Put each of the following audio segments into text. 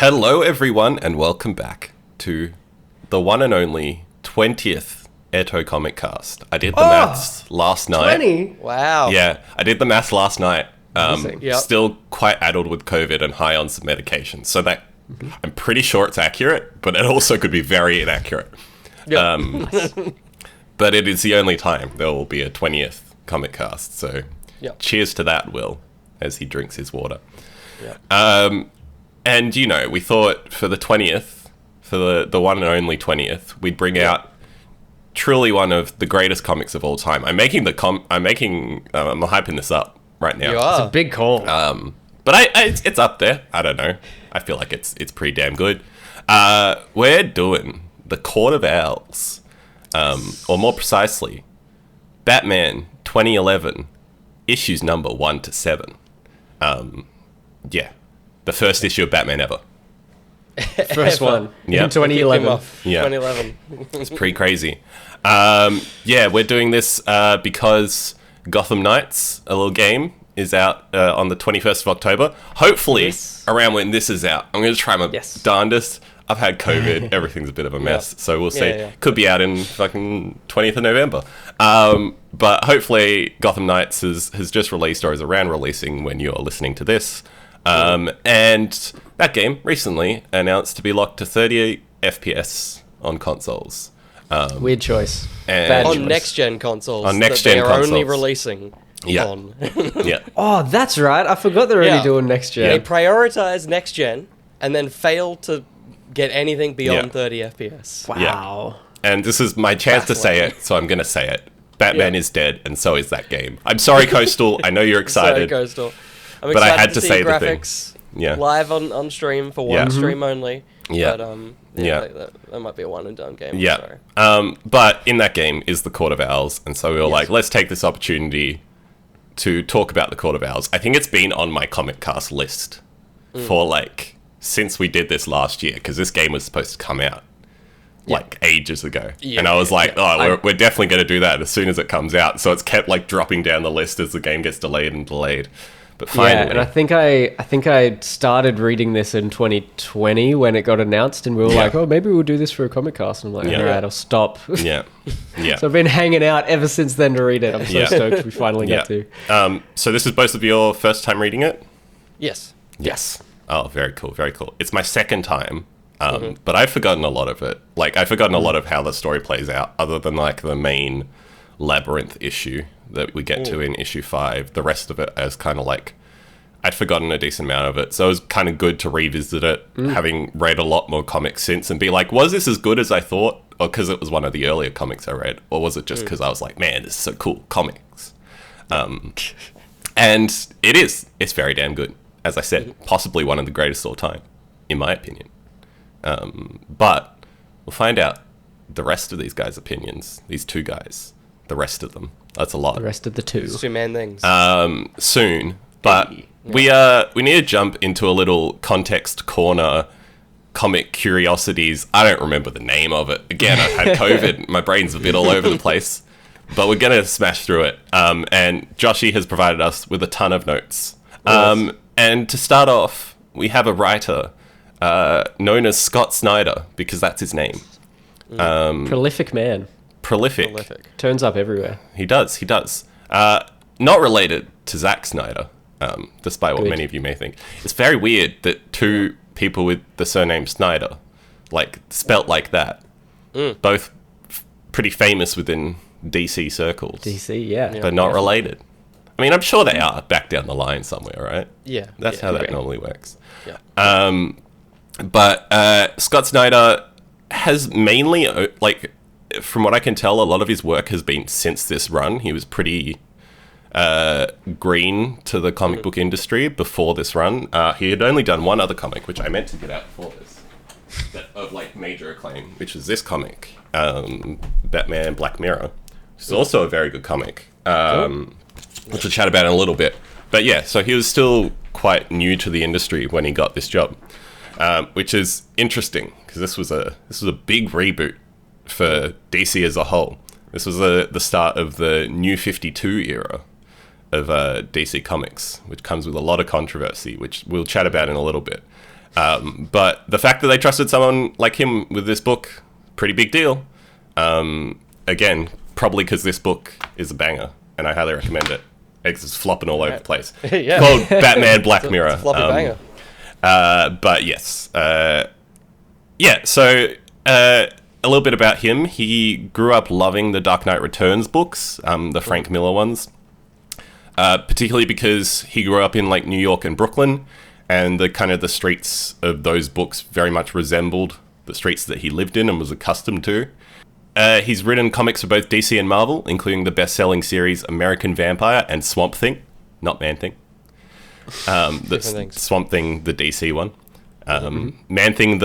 Hello, everyone, and welcome back to the one and only 20th Eto Comic Cast. I did the maths last night. 20? Wow. Yeah, I did the maths last night. Yep. Still quite addled with COVID and high on some medication, so that I'm pretty sure it's accurate, but it also could be very inaccurate. Yep. But it is the only time there will be a 20th Comic Cast, so cheers to that, Will, as he drinks his water. Yep. And, you know, we thought for the 20th, for the one and only 20th, we'd bring out truly one of the greatest comics of all time. I'm hyping this up right now. You are. It's a big call. But it's up there. I don't know. I feel like it's pretty damn good. We're doing The Court of Owls. Or more precisely, Batman 2011, issues number 1 to 7. Yeah. The first issue of Batman ever. First one. Yeah. In 2011. Yeah. 2011. It's pretty crazy. Yeah, we're doing this because Gotham Knights, a little game, is out on the 21st of October. Hopefully, around when this is out. I'm going to try my darndest. I've had COVID. Everything's a bit of a mess. So we'll see. Yeah. Could be out in fucking 20th of November. But hopefully, Gotham Knights has just released or is around releasing when you're listening to this. And that game recently announced to be locked to 30 FPS on consoles. Weird choice. And On next-gen consoles. On next-gen that consoles. They are only releasing on. Yeah. Oh, that's right. I forgot they're already Yeah. doing next gen. They prioritize next-gen and then fail to get anything beyond 30 FPS. Wow. And this is my chance to say it, so I'm going to say it. Batman is dead, and so is that game. I'm sorry, Coastal. I know you're excited. Sorry, Coastal. I'm But I excited had to see say the thing. graphics Yeah. live on stream for one stream only. Yeah. But that might be a one and done game. Yeah. Sorry. But in that game is the Court of Owls, and so we were like, let's take this opportunity to talk about the Court of Owls. I think it's been on my Comic Cast list for since we did this last year, because this game was supposed to come out ages ago. Yeah. And I was like, we're definitely going to do that as soon as it comes out. So it's kept dropping down the list as the game gets delayed and delayed. But finally, Yeah, and I think I started reading this in 2020 when it got announced, and we were like, oh, maybe we'll do this for a Comic Cast. And I'm like, all right, I'll stop. yeah. So I've been hanging out ever since then to read it. I'm so stoked we finally get to. So this is both of your first time reading it? Yes. Yes. Oh, very cool, very cool. It's my second time, but I've forgotten a lot of it. I've forgotten a lot of how the story plays out, other than the main labyrinth issue that we get to in issue 5. The rest of it is kind of I'd forgotten a decent amount of it, so it was kind of good to revisit it, having read a lot more comics since, and be like, was this as good as I thought? Or because it was one of the earlier comics I read? Or was it just because I was like, man, this is so cool, comics. And it is. It's very damn good. As I said, possibly one of the greatest of all time, in my opinion. But we'll find out the rest of these guys' opinions, these two guys, the rest of them. That's a lot. The rest of the two. It's two-man things. Soon. But we need to jump into a little context corner, comic curiosities. I don't remember the name of it. Again, I've had COVID. My brain's a bit all over the place. But we're going to smash through it. And Joshy has provided us with a ton of notes. And to start off, we have a writer known as Scott Snyder, because that's his name. Prolific man. Prolific. Turns up everywhere. He does. Not related to Zack Snyder, despite what many of you may think. It's very weird that two people with the surname Snyder, spelt like that, both pretty famous within DC circles. DC, yeah. But not related. I mean, I'm sure they are back down the line somewhere, right? Yeah. That's how that normally works. Yeah. But Scott Snyder has mainly, from what I can tell, a lot of his work has been since this run. He was pretty green to the comic book industry before this run. He had only done one other comic, which I meant to get out before this, of major acclaim, which is this comic, Batman Black Mirror, which is also a very good comic. Which we'll chat about in a little bit. But yeah, so he was still quite new to the industry when he got this job, which is interesting because this was a big reboot for DC as a whole. This was the start of the New 52 era of DC Comics, which comes with a lot of controversy, which we'll chat about in a little bit. But the fact that they trusted someone like him with this book, pretty big deal. Again, probably because this book is a banger, and I highly recommend it. It's flopping all over the place. Yeah. Called Batman Black Mirror. It's a floppy banger. But yes. So a little bit about him. He grew up loving the Dark Knight Returns books, the Frank Miller ones. Particularly because he grew up in like New York and Brooklyn, and the streets of those books very much resembled the streets that he lived in and was accustomed to. He's written comics for both DC and Marvel, including the best-selling series American Vampire and Swamp Thing, not Man-Thing. Swamp Thing, the DC one. Man-Thing,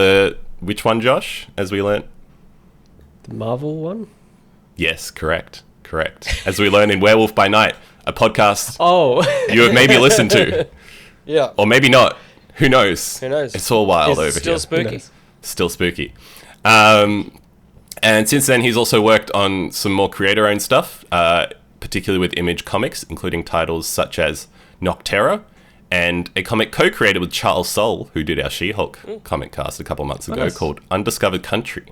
which one, Josh, as we learnt? The Marvel one? Yes, correct. As we learned in Werewolf by Night, a podcast you have maybe listened to. Yeah. Or maybe not. Who knows? It's all wild over still here. Spooky. Still spooky. And since then, he's also worked on some more creator-owned stuff, particularly with Image Comics, including titles such as Nocterra, and a comic co-created with Charles Soule, who did our She-Hulk comic cast a couple months ago, called Undiscovered Country.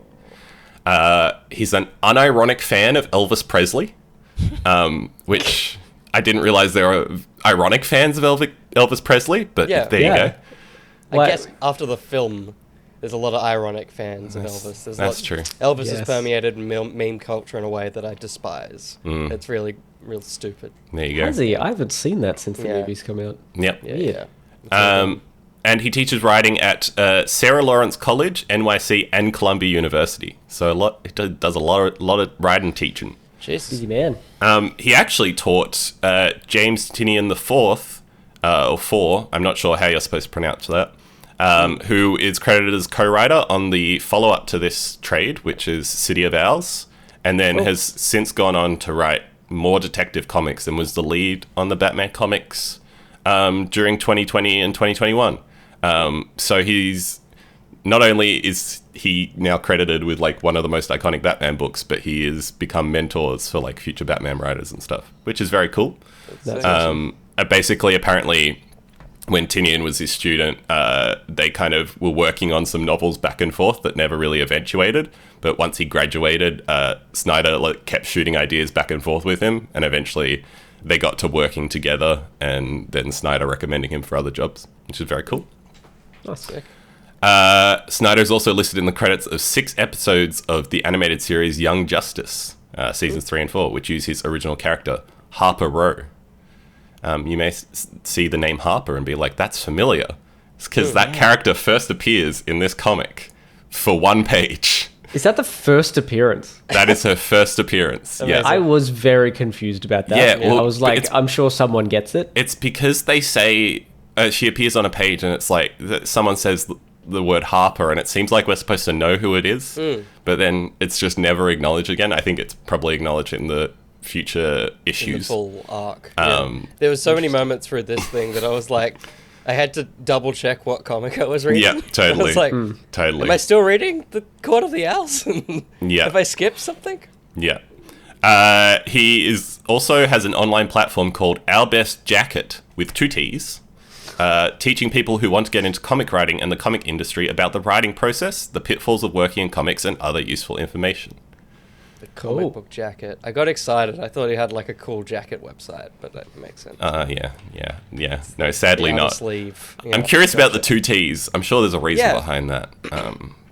He's an unironic fan of Elvis Presley, which I didn't realize there are ironic fans of Elvis Presley, but there you go. I guess after the film, there's a lot of ironic fans of Elvis. That's true. Elvis has permeated meme culture in a way that I despise. It's really, real stupid. There you go. Has he? I haven't seen that since the movies come out. Yep. Yeah. And he teaches writing at Sarah Lawrence College, NYC, and Columbia University. So he does a lot of writing teaching. Jesus. Busy man. He actually taught James Tinian IV, or Four, I'm not sure how you're supposed to pronounce that, who is credited as co-writer on the follow-up to this trade, which is City of Owls, and then has since gone on to write more detective comics and was the lead on the Batman comics during 2020 and 2021. So he's... Not only is he now credited with like one of the most iconic Batman books, but he has become mentors for like future Batman writers and stuff, which is very cool. That's awesome. Basically, apparently, when Tinian was his student, they kind of were working on some novels back and forth that never really eventuated. But once he graduated, Snyder kept shooting ideas back and forth with him, and eventually they got to working together, and then Snyder recommending him for other jobs, which is very cool. That's sick. Snyder is also listed in the credits of 6 episodes of the animated series Young Justice, seasons 3 and 4, which use his original character, Harper Row. You may see the name Harper and be like, that's familiar. It's because that character first appears in this comic for 1 page. Is that the first appearance? That is her first appearance, yes. I was very confused about that. Yeah, well, I was like, I'm sure someone gets it. It's because they say she appears on a page and it's like, someone says the word Harper and it seems like we're supposed to know who it is, but then it's just never acknowledged again. I think it's probably acknowledged in the future issues. In the full arc. There was so many moments through this thing that I was like, I had to double check what comic I was reading. Yeah, totally. I was like, totally. am I still reading The Court of the Owls? Yeah. Have I skipped something? Yeah. He also has an online platform called Our Best Jacket with 2 T's, teaching people who want to get into comic writing and the comic industry about the writing process, the pitfalls of working in comics, and other useful information. The comic book jacket. I got excited. I thought he had like a cool jacket website, but that makes sense. Yeah. No, sadly not. Sleeve. I'm curious about the 2 T's. I'm sure there's a reason behind that.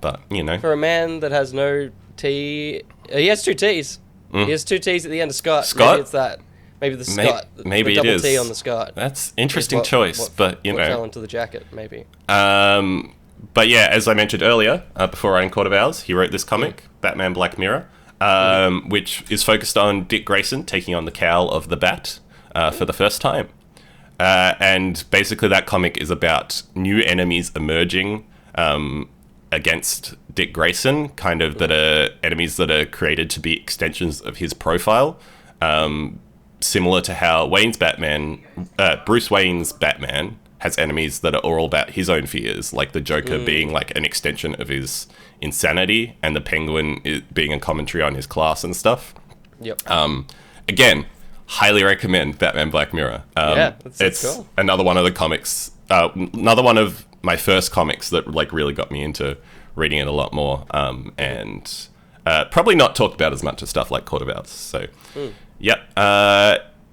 But, you know. For a man that has no T... he has 2 T's. He has 2 T's at the end of Scott. Scott? Maybe it's that. Maybe the Scott. Maybe the it is. double T on the Scott. That's interesting choice, but, you know. Fell into the jacket, maybe. But yeah, as I mentioned earlier, before writing Court of Owls, he wrote this comic, Batman Black Mirror, which is focused on Dick Grayson taking on the cowl of the Bat for the first time. And basically that comic is about new enemies emerging against Dick Grayson, kind of that are enemies that are created to be extensions of his profile, similar to how Bruce Wayne's Batman has enemies that are all about his own fears, like the Joker being like an extension of his insanity, and the Penguin being a commentary on his class and stuff. Yep. Again, highly recommend Batman Black Mirror. That's it's cool. another one of the comics, another one of my first comics that like really got me into reading it a lot more, and probably not talked about as much as stuff like Court of Owls. So,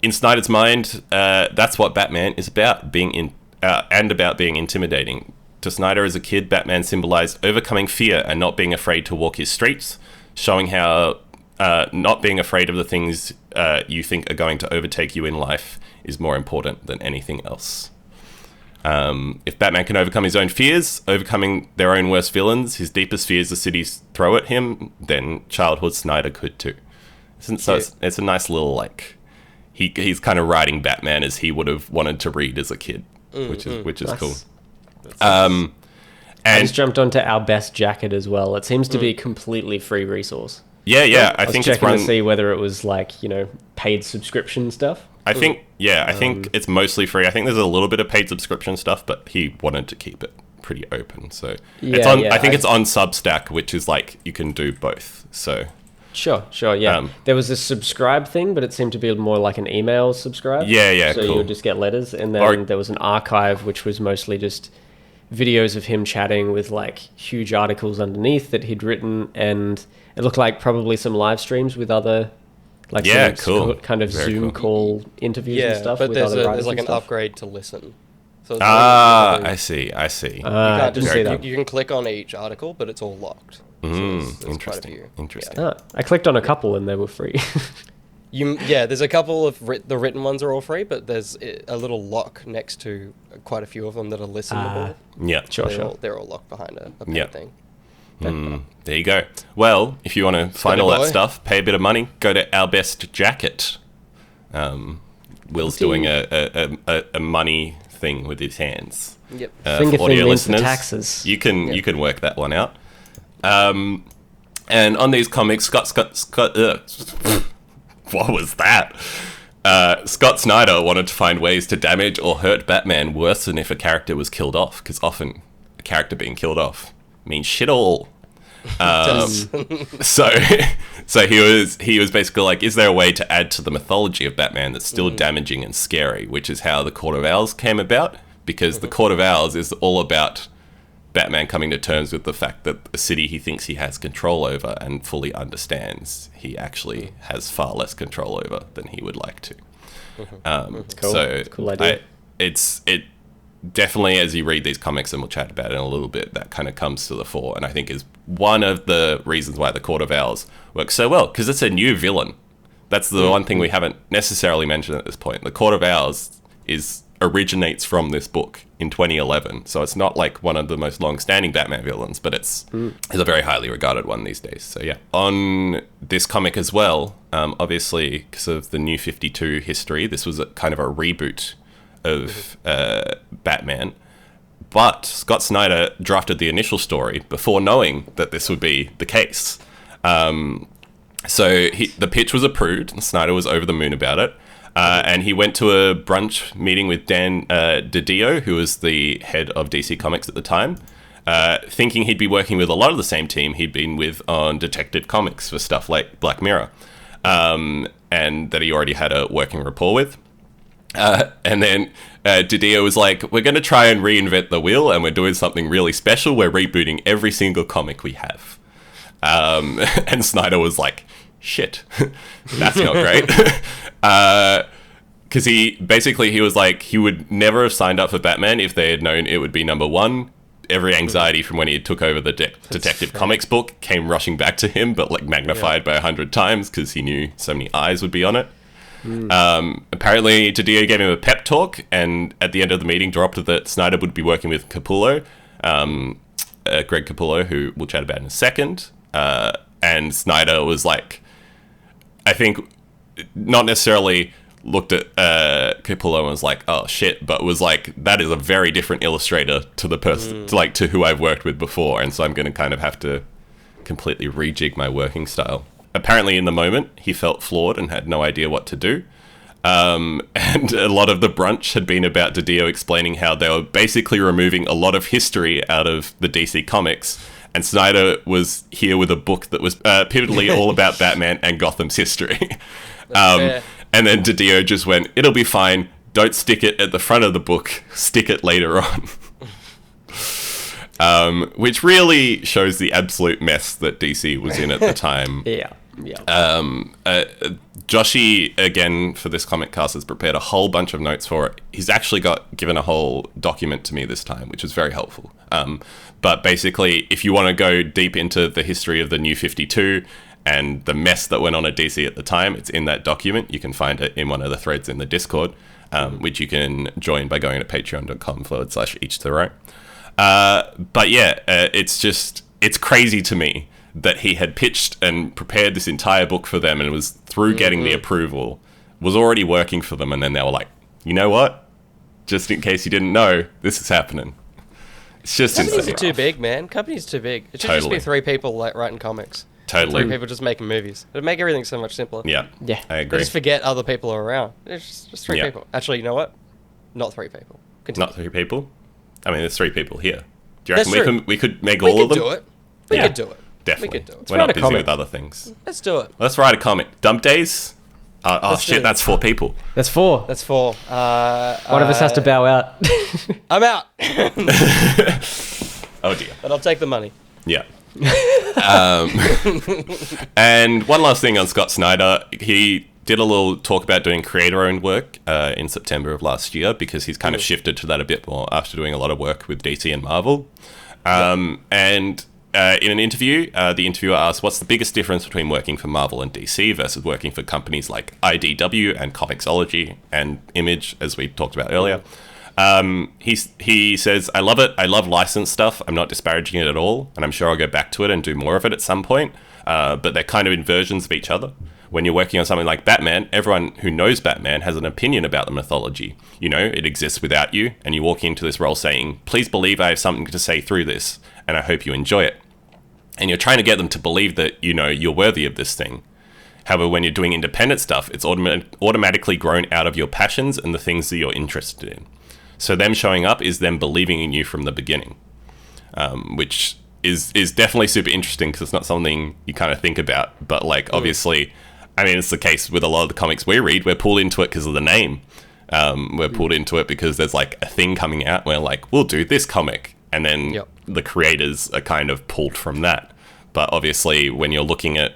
in Snyder's mind, that's what Batman is about, being intimidating. To Snyder as a kid, Batman symbolized overcoming fear and not being afraid to walk his streets, showing how not being afraid of the things you think are going to overtake you in life is more important than anything else. If Batman can overcome his own fears, overcoming their own worst villains, his deepest fears the cities throw at him, then childhood Snyder could too. So it's a nice little, like, he's kind of writing Batman as he would have wanted to read as a kid, which is cool. I just jumped onto Our Best Jacket as well. It seems to be a completely free resource. Yeah. I think checking to see whether it was like, paid subscription stuff. I think it's mostly free. I think there's a little bit of paid subscription stuff, but he wanted to keep it pretty open. So I think it's on Substack, which is like you can do both. So Sure, yeah. There was a subscribe thing, but it seemed to be more like an email subscribe. Yeah, so cool. you would just get letters, and then there was an archive, which was mostly just videos of him chatting with like huge articles underneath that he'd written, and it looked like probably some live streams with other like cool. kind of Very Zoom call interviews and stuff. But with there's like an upgrade to listen. So it's I see. You can't just you can click on each article, but it's all locked. Interesting. Yeah. I clicked on a couple and they were free. There's a couple of the written ones are all free, but there's a little lock next to quite a few of them that are listenable. Sure. They're all locked behind a paid thing. There you go. Well, if you want to find all that stuff, pay a bit of money, go to Our Best Jacket. Will's doing a money thing with his hands. Yep. For audio listeners, taxes. You can work that one out. And on these comics, Scott. What was that? Scott Snyder wanted to find ways to damage or hurt Batman worse than if a character was killed off, because often a character being killed off means shit all. So he was basically like, is there a way to add to the mythology of Batman that's still damaging and scary, which is how the Court of Owls came about, because the Court of Owls is all about Batman coming to terms with the fact that the city he thinks he has control over and fully understands he actually has far less control over than he would like to. Cool. So cool idea. It definitely, as you read these comics, and we'll chat about it in a little bit, that kind of comes to the fore, and I think is one of the reasons why the Court of Owls works so well, because it's a new villain. That's the one thing we haven't necessarily mentioned at this point. The Court of Owls originates from this book in 2011, so it's not like one of the most long-standing Batman villains, but it's a very highly regarded one these days. So yeah, on this comic as well, obviously because of the New 52 history, this was kind of a reboot of Batman, but Scott Snyder drafted the initial story before knowing that this would be the case. So the pitch was approved, and Snyder was over the moon about it. And he went to a brunch meeting with Dan DiDio, who was the head of DC Comics at the time, thinking he'd be working with a lot of the same team he'd been with on Detective Comics for stuff like Black Mirror, and that he already had a working rapport with. And then DiDio was like, we're going to try and reinvent the wheel, and we're doing something really special. We're rebooting every single comic we have. And Snyder was like, shit, that's not great. Because he was like, he would never have signed up for Batman if they had known it would be number one. Every anxiety from when he took over the Detective Comics book came rushing back to him, but like magnified by 100 times because he knew so many eyes would be on it. Apparently, DiDio gave him a pep talk, and at the end of the meeting dropped that Snyder would be working with Capullo, Greg Capullo, who we'll chat about in a second. And Snyder was like, I think, not necessarily looked at Capullo and was like, oh shit, but was like, that is a very different illustrator to the person, to who I've worked with before, and so I'm going to kind of have to completely rejig my working style. Apparently in the moment, he felt flawed and had no idea what to do. And a lot of the brunch had been about DiDio explaining how they were basically removing a lot of history out of the DC Comics, and Snyder was here with a book that was pivotally all about Batman and Gotham's history. And then DiDio just went, it'll be fine, don't stick it at the front of the book, stick it later on. Which really shows the absolute mess that DC was in at the time. Yeah. Joshy, again, for this comic cast, has prepared a whole bunch of notes for it. He's actually given a whole document to me this time, which is very helpful. But basically, if you want to go deep into the history of the New 52 and the mess that went on at DC at the time, it's in that document. You can find it in one of the threads in the Discord, which you can join by going to patreon.com/each to the right. But yeah, it's crazy to me that he had pitched and prepared this entire book for them, and it was through getting the approval, was already working for them, and then they were like, you know what? Just in case you didn't know, this is happening. It's just Companies insane. are too big, man. Companies are too big. It should just Totally. be 3 people like writing comics. Totally. 3 people just making movies. It'd make everything so much simpler. Yeah, Yeah. I They agree. just forget other people are around. It's just 3 Yeah. people. Actually, you know what? Not 3 people. Continue. Not 3 people? I mean, there's 3 people here. Do you That's reckon true. we could make We all of could them? do it. We Yeah. could do it. Definitely. We could do it. We're write not a busy comic. with other things. Let's do it. Let's write a comic. Dump Days? Let's do Shit, it. that's 4 people. That's 4. That's 4. One of us has to bow out. I'm out. Oh dear. But I'll take the money. Yeah. And one last thing on Scott Snyder. He did a little talk about doing creator-owned work in September of last year, because he's kind of shifted to that a bit more after doing a lot of work with DC and Marvel. And in an interview, the interviewer asked, what's the biggest difference between working for Marvel and DC versus working for companies like IDW and Comixology and Image, as we talked about earlier? He says, I love it. I love licensed stuff. I'm not disparaging it at all. And I'm sure I'll go back to it and do more of it at some point. But they're kind of inversions of each other. When you're working on something like Batman, everyone who knows Batman has an opinion about the mythology. You know, it exists without you. And you walk into this role saying, please believe I have something to say through this. And I hope you enjoy it. And you're trying to get them to believe that, you know, you're worthy of this thing. However, when you're doing independent stuff, it's automatically grown out of your passions and the things that you're interested in. So them showing up is them believing in you from the beginning, which is definitely super interesting, because it's not something you kind of think about. But like, obviously, I mean, it's the case with a lot of the comics we read. We're pulled into it because of the name. We're pulled into it because there's like a thing coming out. We're like, we'll do this comic. And then the creators are kind of pulled from that. But obviously, when you're looking at,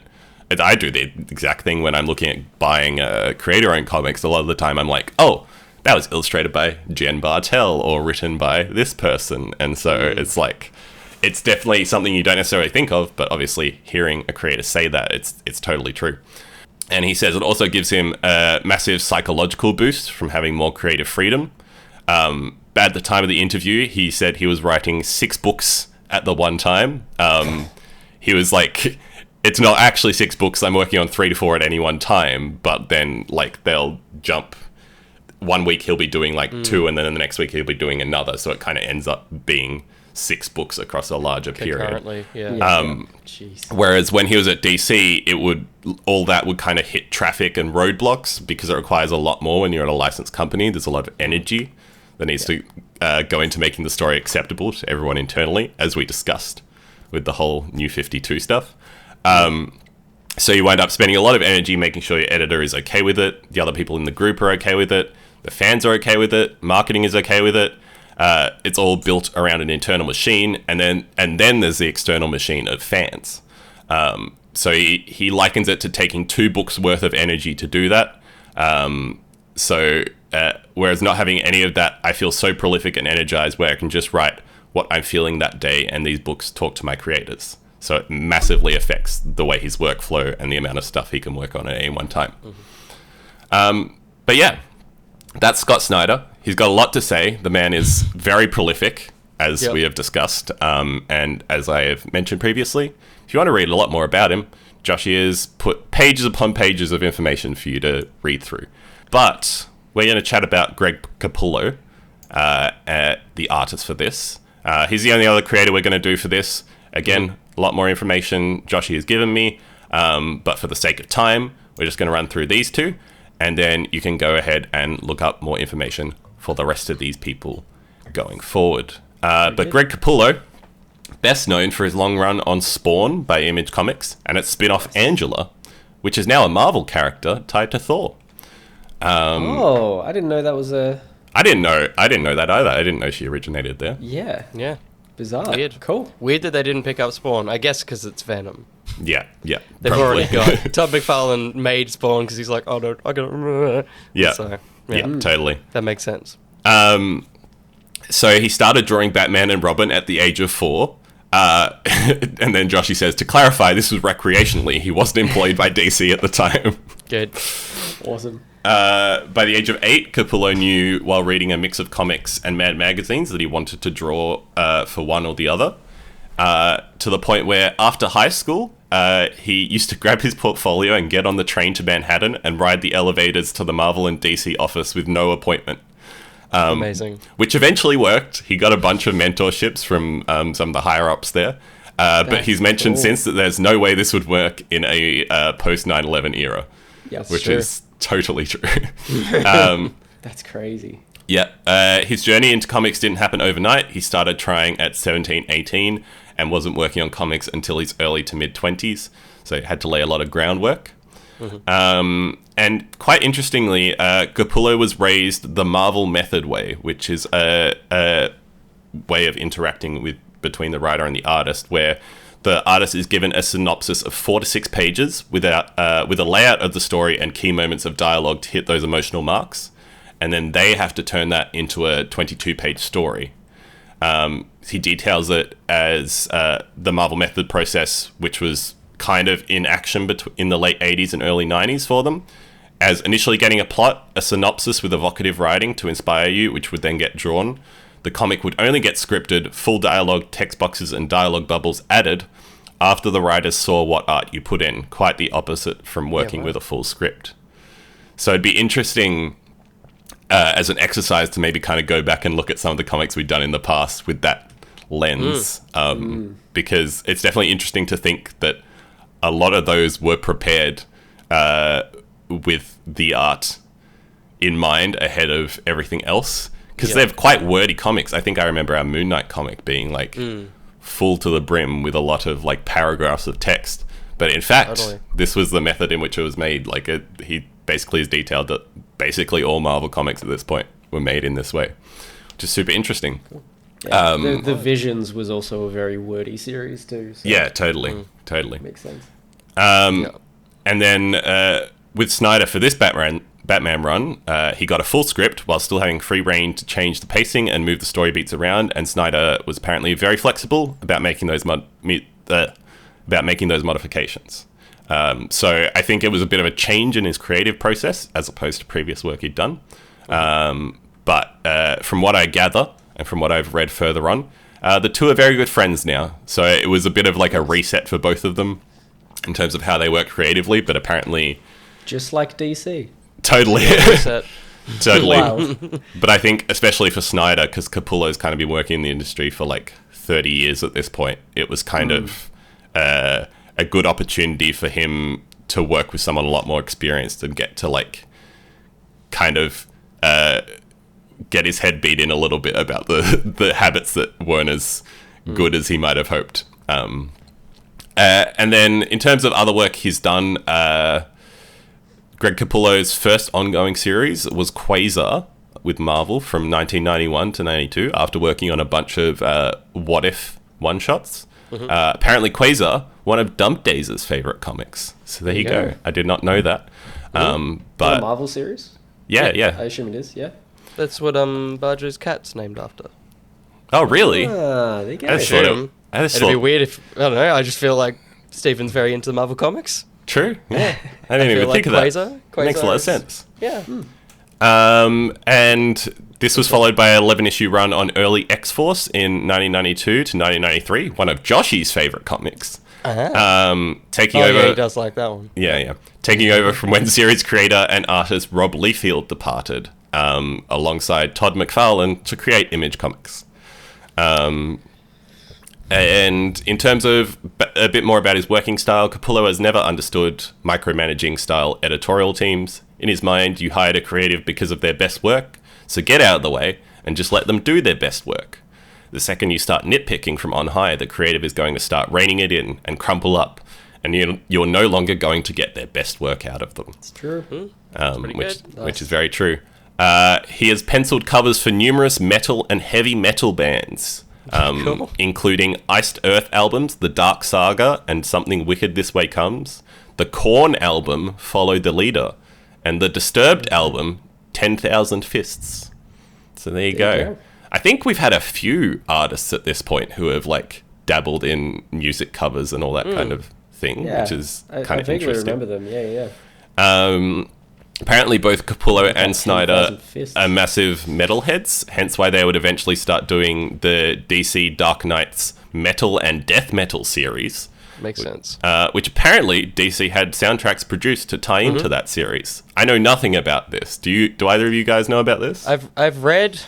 I do the exact thing when I'm looking at buying creator-owned comics. A lot of the time I'm like, oh, that was illustrated by Jen Bartel or written by this person. And so it's like, it's definitely something you don't necessarily think of, but obviously hearing a creator say that, it's totally true. And he says it also gives him a massive psychological boost from having more creative freedom. At the time of the interview, he said he was writing 6 books at the one time. He was like, it's not actually 6 books. I'm working on 3 to 4 at any one time, but then like they'll jump. One week he'll be doing like 2, and then the next week he'll be doing another. So it kind of ends up being 6 books across a larger period. Currently, yeah. Jeez. Whereas when he was at DC, all that would kind of hit traffic and roadblocks, because it requires a lot more when you're at a licensed company. There's a lot of energy that needs to go into making the story acceptable to everyone internally, as we discussed with the whole New 52 stuff. So you wind up spending a lot of energy making sure your editor is okay with it, the other people in the group are okay with it, the fans are okay with it, marketing is okay with it. It's all built around an internal machine, and then there's the external machine of fans. So he likens it to taking 2 books worth of energy to do that. Whereas not having any of that, I feel so prolific and energized where I can just write what I'm feeling that day, and these books talk to my creators. So it massively affects the way his workflow and the amount of stuff he can work on at any one time. But yeah, that's Scott Snyder. He's got a lot to say. The man is very prolific, as we have discussed. And as I have mentioned previously, if you want to read a lot more about him, Joshy has put pages upon pages of information for you to read through. But we're going to chat about Greg Capullo, the artist for this. He's the only other creator we're going to do for this. Again, a lot more information Joshy has given me. But for the sake of time, we're just going to run through these 2. And then you can go ahead and look up more information for the rest of these people going forward. But Greg Capullo, best known for his long run on Spawn by Image Comics and its spin-off Angela, which is now a Marvel character tied to Thor. I didn't know that was a I didn't know that either. I didn't know she originated there. Yeah. Yeah. Bizarre. Weird. Cool. Weird that they didn't pick up Spawn. I guess because it's Venom. Yeah. They've probably. already got Todd McFarlane made Spawn because he's like, oh no, I got. Yeah. So, Yeah, totally. That makes sense. So he started drawing Batman and Robin at the age of 4. And then Joshy says, to clarify, this was recreationally. He wasn't employed by DC at the time. Good. Awesome. By the age of 8, Capullo knew while reading a mix of comics and Mad magazines that he wanted to draw for one or the other. To the point where after high school, he used to grab his portfolio and get on the train to Manhattan and ride the elevators to the Marvel and DC office with no appointment. Amazing. Which eventually worked. He got a bunch of mentorships from some of the higher-ups there. But he's mentioned since that there's no way this would work in a post 9/11 era. Yes, which is totally true. That's crazy. Yeah. His journey into comics didn't happen overnight. He started trying at 17, 18 and wasn't working on comics until his early to mid-20s. So he had to lay a lot of groundwork. And quite interestingly, Capullo was raised the Marvel method way, which is a way of interacting between the writer and the artist, where the artist is given a synopsis of 4 to 6 pages with a layout of the story and key moments of dialogue to hit those emotional marks. And then they have to turn that into a 22-page story. He details it as the Marvel method process, which was kind of in action in the late 80s and early 90s for them, as initially getting a plot, a synopsis with evocative writing to inspire you, which would then get drawn. The comic would only get scripted, full dialogue, text boxes, and dialogue bubbles added after the writers saw what art you put in, quite the opposite from working with a full script. So it'd be interesting as an exercise to maybe kind of go back and look at some of the comics we've done in the past with that lens, because it's definitely interesting to think that a lot of those were prepared with the art in mind ahead of everything else, because they're quite wordy comics. I think I remember our Moon Knight comic being like full to the brim with a lot of like paragraphs of text, but in fact this was the method in which it was made. Like he basically has detailed that basically all Marvel comics at this point were made in this way, which is super interesting. Yeah, the Visions was also a very wordy series too. So yeah, totally. Makes sense. And then with Snyder for this Batman run, he got a full script while still having free reign to change the pacing and move the story beats around. And Snyder was apparently very flexible about making those modifications. So I think it was a bit of a change in his creative process as opposed to previous work he'd done. But from what I gather and from what I've read further on, the two are very good friends now. So it was a bit of like a reset for both of them in terms of how they work creatively, but apparently... Just like DC. Totally. Totally. Wow. But I think, especially for Snyder, because Capullo's kind of been working in the industry for like 30 years at this point, it was kind of a good opportunity for him to work with someone a lot more experienced and get to like kind of get his head beat in a little bit about the habits that weren't as good as he might have hoped. And then in terms of other work he's done, Greg Capullo's first ongoing series was Quasar with Marvel from 1991 to 92 after working on a bunch of What If one-shots. Apparently Quasar, one of Dump Days' favourite comics. So there you go. I did not know that. But a Marvel series? Yeah. I assume it is, yeah. That's what Barger's cat's named after. Oh, really? There you go. It'd be weird if, I don't know, I just feel like Stephen's very into the Marvel comics. True. Yeah. I didn't even think of that. Quasar Makes a lot of sense. Yeah. And this was followed by an 11-issue run on early X-Force in 1992 to 1993, one of Joshy's favourite comics. Taking over... Yeah, he does like that one. Yeah. Taking over from when series creator and artist Rob Liefeld departed, alongside Todd McFarlane to create Image Comics. And in terms of a bit more about his working style, Capullo has never understood micromanaging style editorial teams. In his mind, you hired a creative because of their best work, so get out of the way and just let them do their best work. The second you start nitpicking from on high, the creative is going to start reining it in and crumple up, and you're no longer going to get their best work out of them. It's true. Which is very true. He has penciled covers for numerous metal and heavy metal bands, Cool. including Iced Earth albums, The Dark Saga, and Something Wicked This Way Comes. The Korn album, Follow the Leader, and the Disturbed album, 10,000 Fists. So there you go. I think we've had a few artists at this point who have like dabbled in music covers and all that kind of thing, which is kind of interesting. I remember them. Yeah. Apparently, both Capullo and 10,000 Snyder Fists. are massive metalheads, hence why they would eventually start doing the DC Dark Knight's metal and death metal series. Makes sense. Which apparently DC had soundtracks produced to tie into that series. I know nothing about this. Do either of you guys know about this? I've read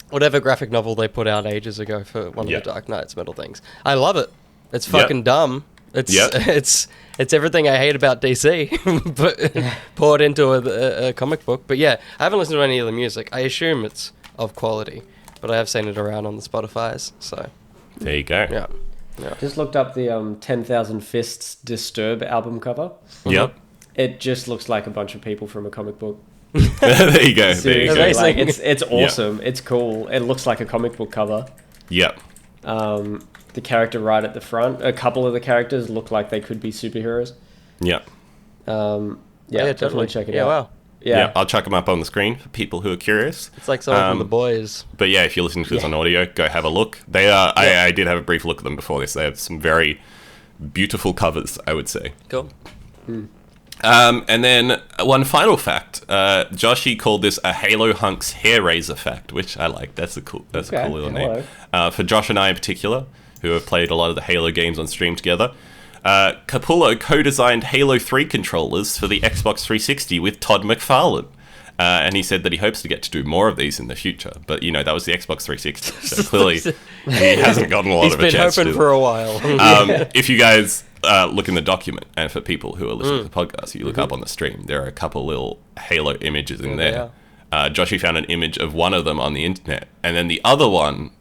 whatever graphic novel they put out ages ago for one of Yeah. the Dark Knight's metal things. I love it. It's fucking dumb. It's everything I hate about DC, but poured into a comic book. But yeah, I haven't listened to any of the music. I assume it's of quality, but I have seen it around on the Spotify's. So There you go. yeah. Just looked up the 10,000 Fists Disturb album cover. Yep. It just looks like a bunch of people from a comic book. There you go. There you Seriously, go. Amazing. like, it's awesome. It's cool. It looks like a comic book cover. Yep. The character right at the front. A couple of the characters look like they could be superheroes. Yep. Definitely check it out. Wow. Yeah. I'll chuck them up on the screen for people who are curious. It's like someone from The Boys. But yeah, if you're listening to this on audio, go have a look. They are. I did have a brief look at them before this. They have some very beautiful covers, I would say. Cool. And then one final fact. Joshy called this a Halo Hunks hair razor fact, which I like. That's a cool little name. For Josh and I in particular, who have played a lot of the Halo games on stream together. Capullo co-designed Halo 3 controllers for the Xbox 360 with Todd McFarlane. And he said that he hopes to get to do more of these in the future. But, that was the Xbox 360. So clearly he hasn't gotten a lot of a chance to. He's been hoping for a while. If you guys look in the document, and for people who are listening to the podcast, you look up on the stream, there are a couple little Halo images in there. Joshy found an image of one of them on the internet, and then the other one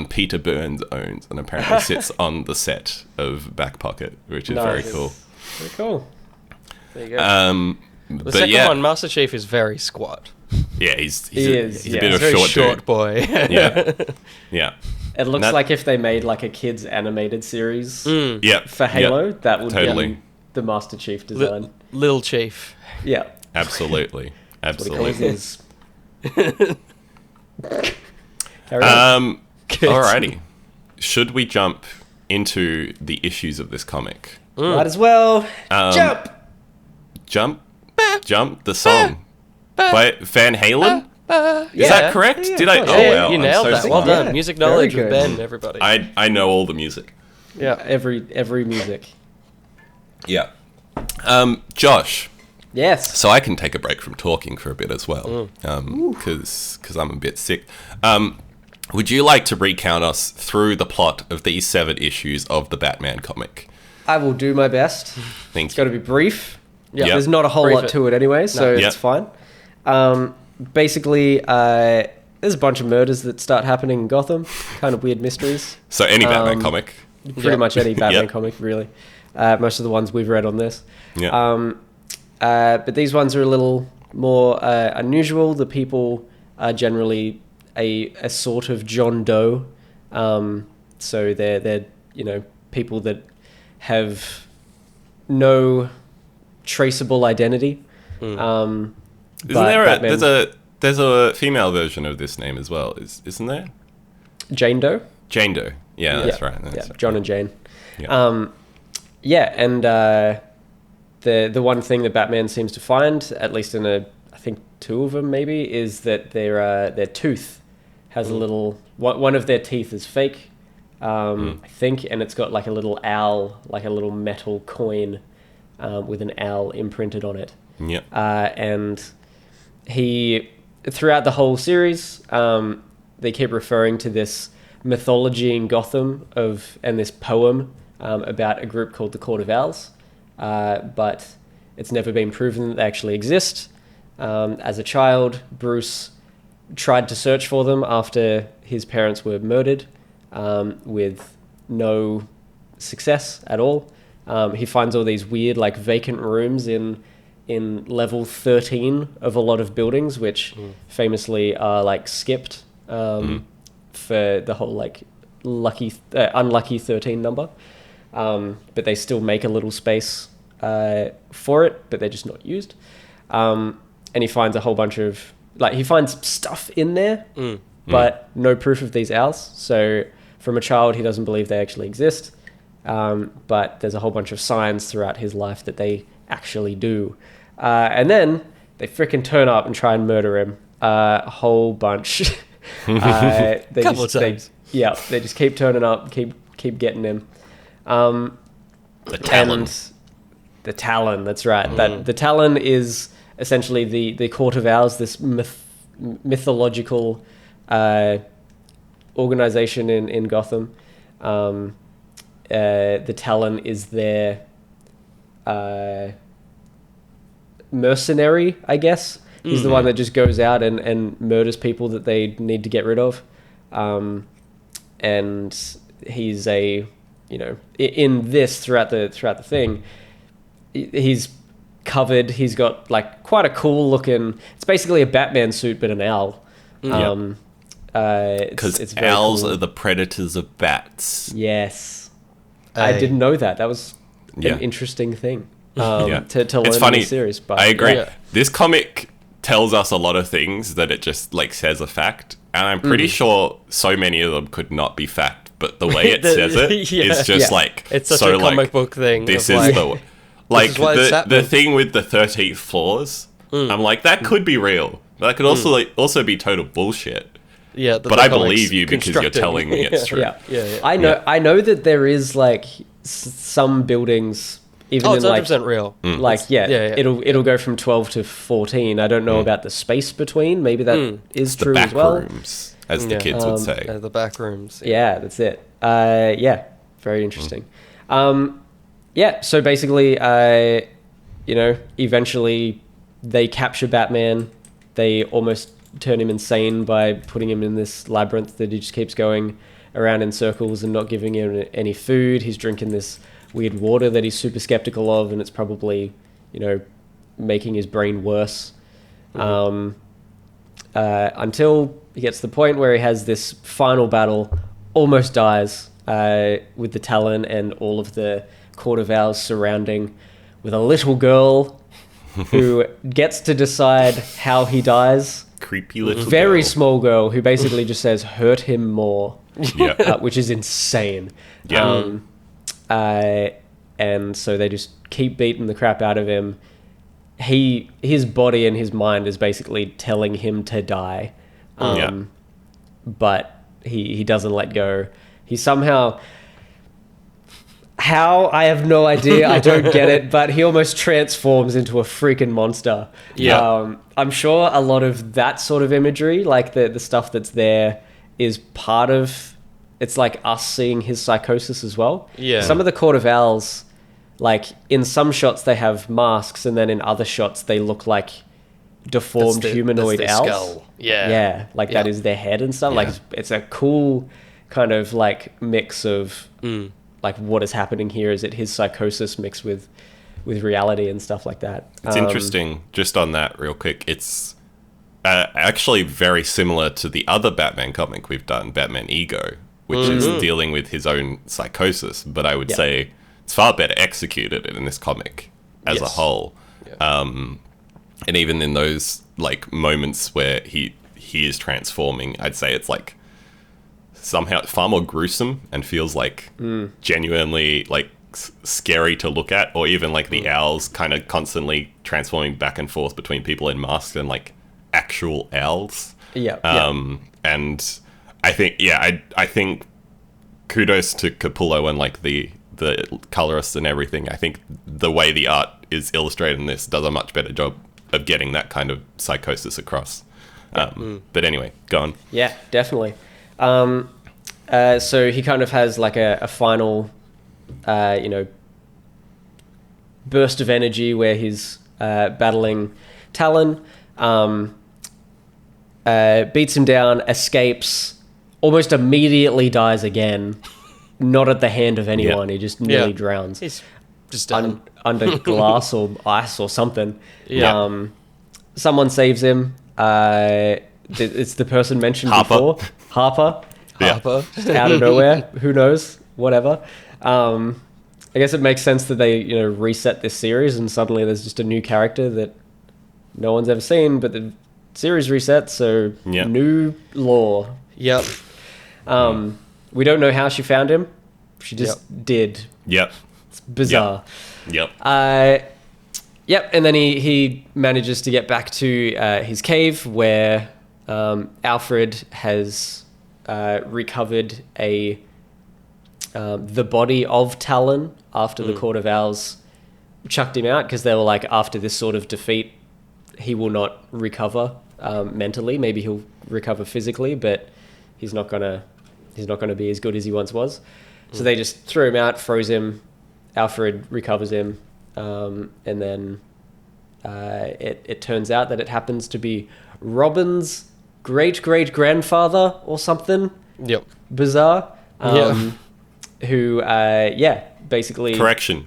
Peter Burns owns and apparently sits on the set of Back Pocket, which is very cool. Very cool. There you go. The second one, Master Chief, is very squat. Yeah, he's a bit He's of a a very short short dude. boy. Yeah. It looks like if they made like a kids animated series Yep. for Halo, Yep. that would Totally. be the Master Chief design. Little Chief. Yeah. Absolutely. What he Absolutely. is. Carry on. Alrighty. Should we jump into the issues of this comic? Might as well jump. Jump, the song by Van Halen. Is that correct? Yeah, Did I? of Oh course. wow! You I'm nailed so that. Well smart. done. Music knowledge Very with good. Ben, everybody. I know all the music. yeah. Every music. Yeah. Josh. Yes. So I can take a break from talking for a bit as well, because I'm a bit sick. Would you like to recount us through the plot of these 7 issues of the Batman comic? I will do my best. Thank It's got to be brief. Yeah. There's not a whole Brief lot it. to it anyway, so No. it's fine. Basically, there's a bunch of murders that start happening in Gotham. Kind of weird mysteries. So any Batman comic. Pretty much any Batman Yep. comic, really. Most of the ones we've read on this. Yeah. But these ones are a little more unusual. The people are generally a sort of John Doe. So they're people that have no traceable identity. Isn't but there Batman- there's a female version of this name as well? Isn't there? Jane Doe? Jane Doe. Yeah, that's right. Yeah, That's right. John and Jane. Yeah. And the one thing that Batman seems to find, at least in I think 2 of them maybe, is that their tooth has a little... One of their teeth is fake, I think, and it's got like a little owl, like a little metal coin with an owl imprinted on it. Yeah. And he, throughout the whole series, they keep referring to this mythology in Gotham and this poem about a group called the Court of Owls, but it's never been proven that they actually exist. As a child, Bruce tried to search for them after his parents were murdered, with no success at all. He finds all these weird, like, vacant rooms in in level 13 of a lot of buildings, which famously are like skipped for the whole like unlucky 13 number. But they still make a little space for it, but they're just not used. And he finds a whole bunch of he finds stuff in there, but no proof of these owls. So from a child, he doesn't believe they actually exist. But there's a whole bunch of signs throughout his life that they actually do. And then they frickin' turn up and try and murder him a whole bunch. Couple of times. They just keep turning up, keep getting him. The Talon. And the Talon, that's right. That the Talon is essentially the Court of Owls, this mythological organization in Gotham. The Talon is their mercenary, I guess. He's the one that just goes out and murders people that they need to get rid of. And he's in this throughout the thing, he's covered. He's got like quite a cool looking. It's basically a Batman suit, but an owl. Because owls are the predators of bats. Yes, I didn't know that. That was an interesting thing to learn it's funny. in the series. But I agree. This comic tells us a lot of things that it just like says a fact, and I'm pretty sure so many of them could not be fact, but the way it says it is just like it's such a comic book thing. This is the thing with the 13th floors. I'm like, that could be real. That could also be total bullshit. Yeah, but I believe you because you're telling me it's true. Yeah. I know that there is like some buildings. Even it's 100% real. It'll go from 12 to 14. I don't know about the space between. Maybe that is true as well. Rooms, as the kids would say. The back rooms. Yeah, that's it. Very interesting. So basically, eventually they capture Batman. They almost turn him insane by putting him in this labyrinth that he just keeps going around in circles and not giving him any food. He's drinking this weird water that he's super skeptical of, and it's probably, making his brain worse. Until he gets to the point where he has this final battle, almost dies with the Talon and all of the Court of Owls surrounding, with a little girl who gets to decide how he dies. Creepy little very girl. Small girl who basically just says, hurt him more. Which is insane. And so they just keep beating the crap out of him. His body and his mind is basically telling him to die. But he doesn't let go. He somehow... How? I have no idea. I don't get it. But he almost transforms into a freaking monster. I'm sure a lot of that sort of imagery, like the stuff that's there, is part of... It's like us seeing his psychosis as well. Yeah. Some of the Court of Owls, like in some shots they have masks, and then in other shots they look like deformed humanoid owls. Skull. That is their head and stuff. Like it's a cool kind of like mix of like what is happening here. Is it his psychosis mixed with reality and stuff like that? It's interesting. Just on that, real quick, it's actually very similar to the other Batman comic we've done, Batman Ego, which is dealing with his own psychosis. But I would say it's far better executed in this comic as a whole. And even in those like moments where he is transforming, I'd say it's like somehow far more gruesome and feels like genuinely like scary to look at, or even like the owls kind of constantly transforming back and forth between people in masks and like actual owls. And I think I think kudos to Capullo and like the colorists and everything. I think the way the art is illustrated in this does a much better job of getting that kind of psychosis across. But anyway, go on. Yeah, definitely. So he kind of has like a final, burst of energy where he's battling Talon, beats him down, escapes, almost immediately dies again. Not at the hand of anyone. He just nearly drowns. He's just done. under glass or ice or something. Yeah. Someone saves him. It's the person mentioned Harper. before. Harper. Yeah. Harper. Just out of nowhere. Who knows? Whatever. I guess it makes sense that they, reset this series and suddenly there's just a new character that no one's ever seen, but the series resets, so Yeah. new lore. Yep. We don't know how she found him. She just did. Yep. It's bizarre. Yep. Yep, and then he manages to get back to his cave where Alfred has recovered the body of Talon after the Court of Owls chucked him out, because they were like, after this sort of defeat, he will not recover mentally. Maybe he'll recover physically, but he's not gonna be as good as he once was. So they just threw him out, froze him. Alfred recovers him. And then it turns out that it happens to be Robin's great-great-grandfather or something Yep. bizarre. Who, basically... Correction.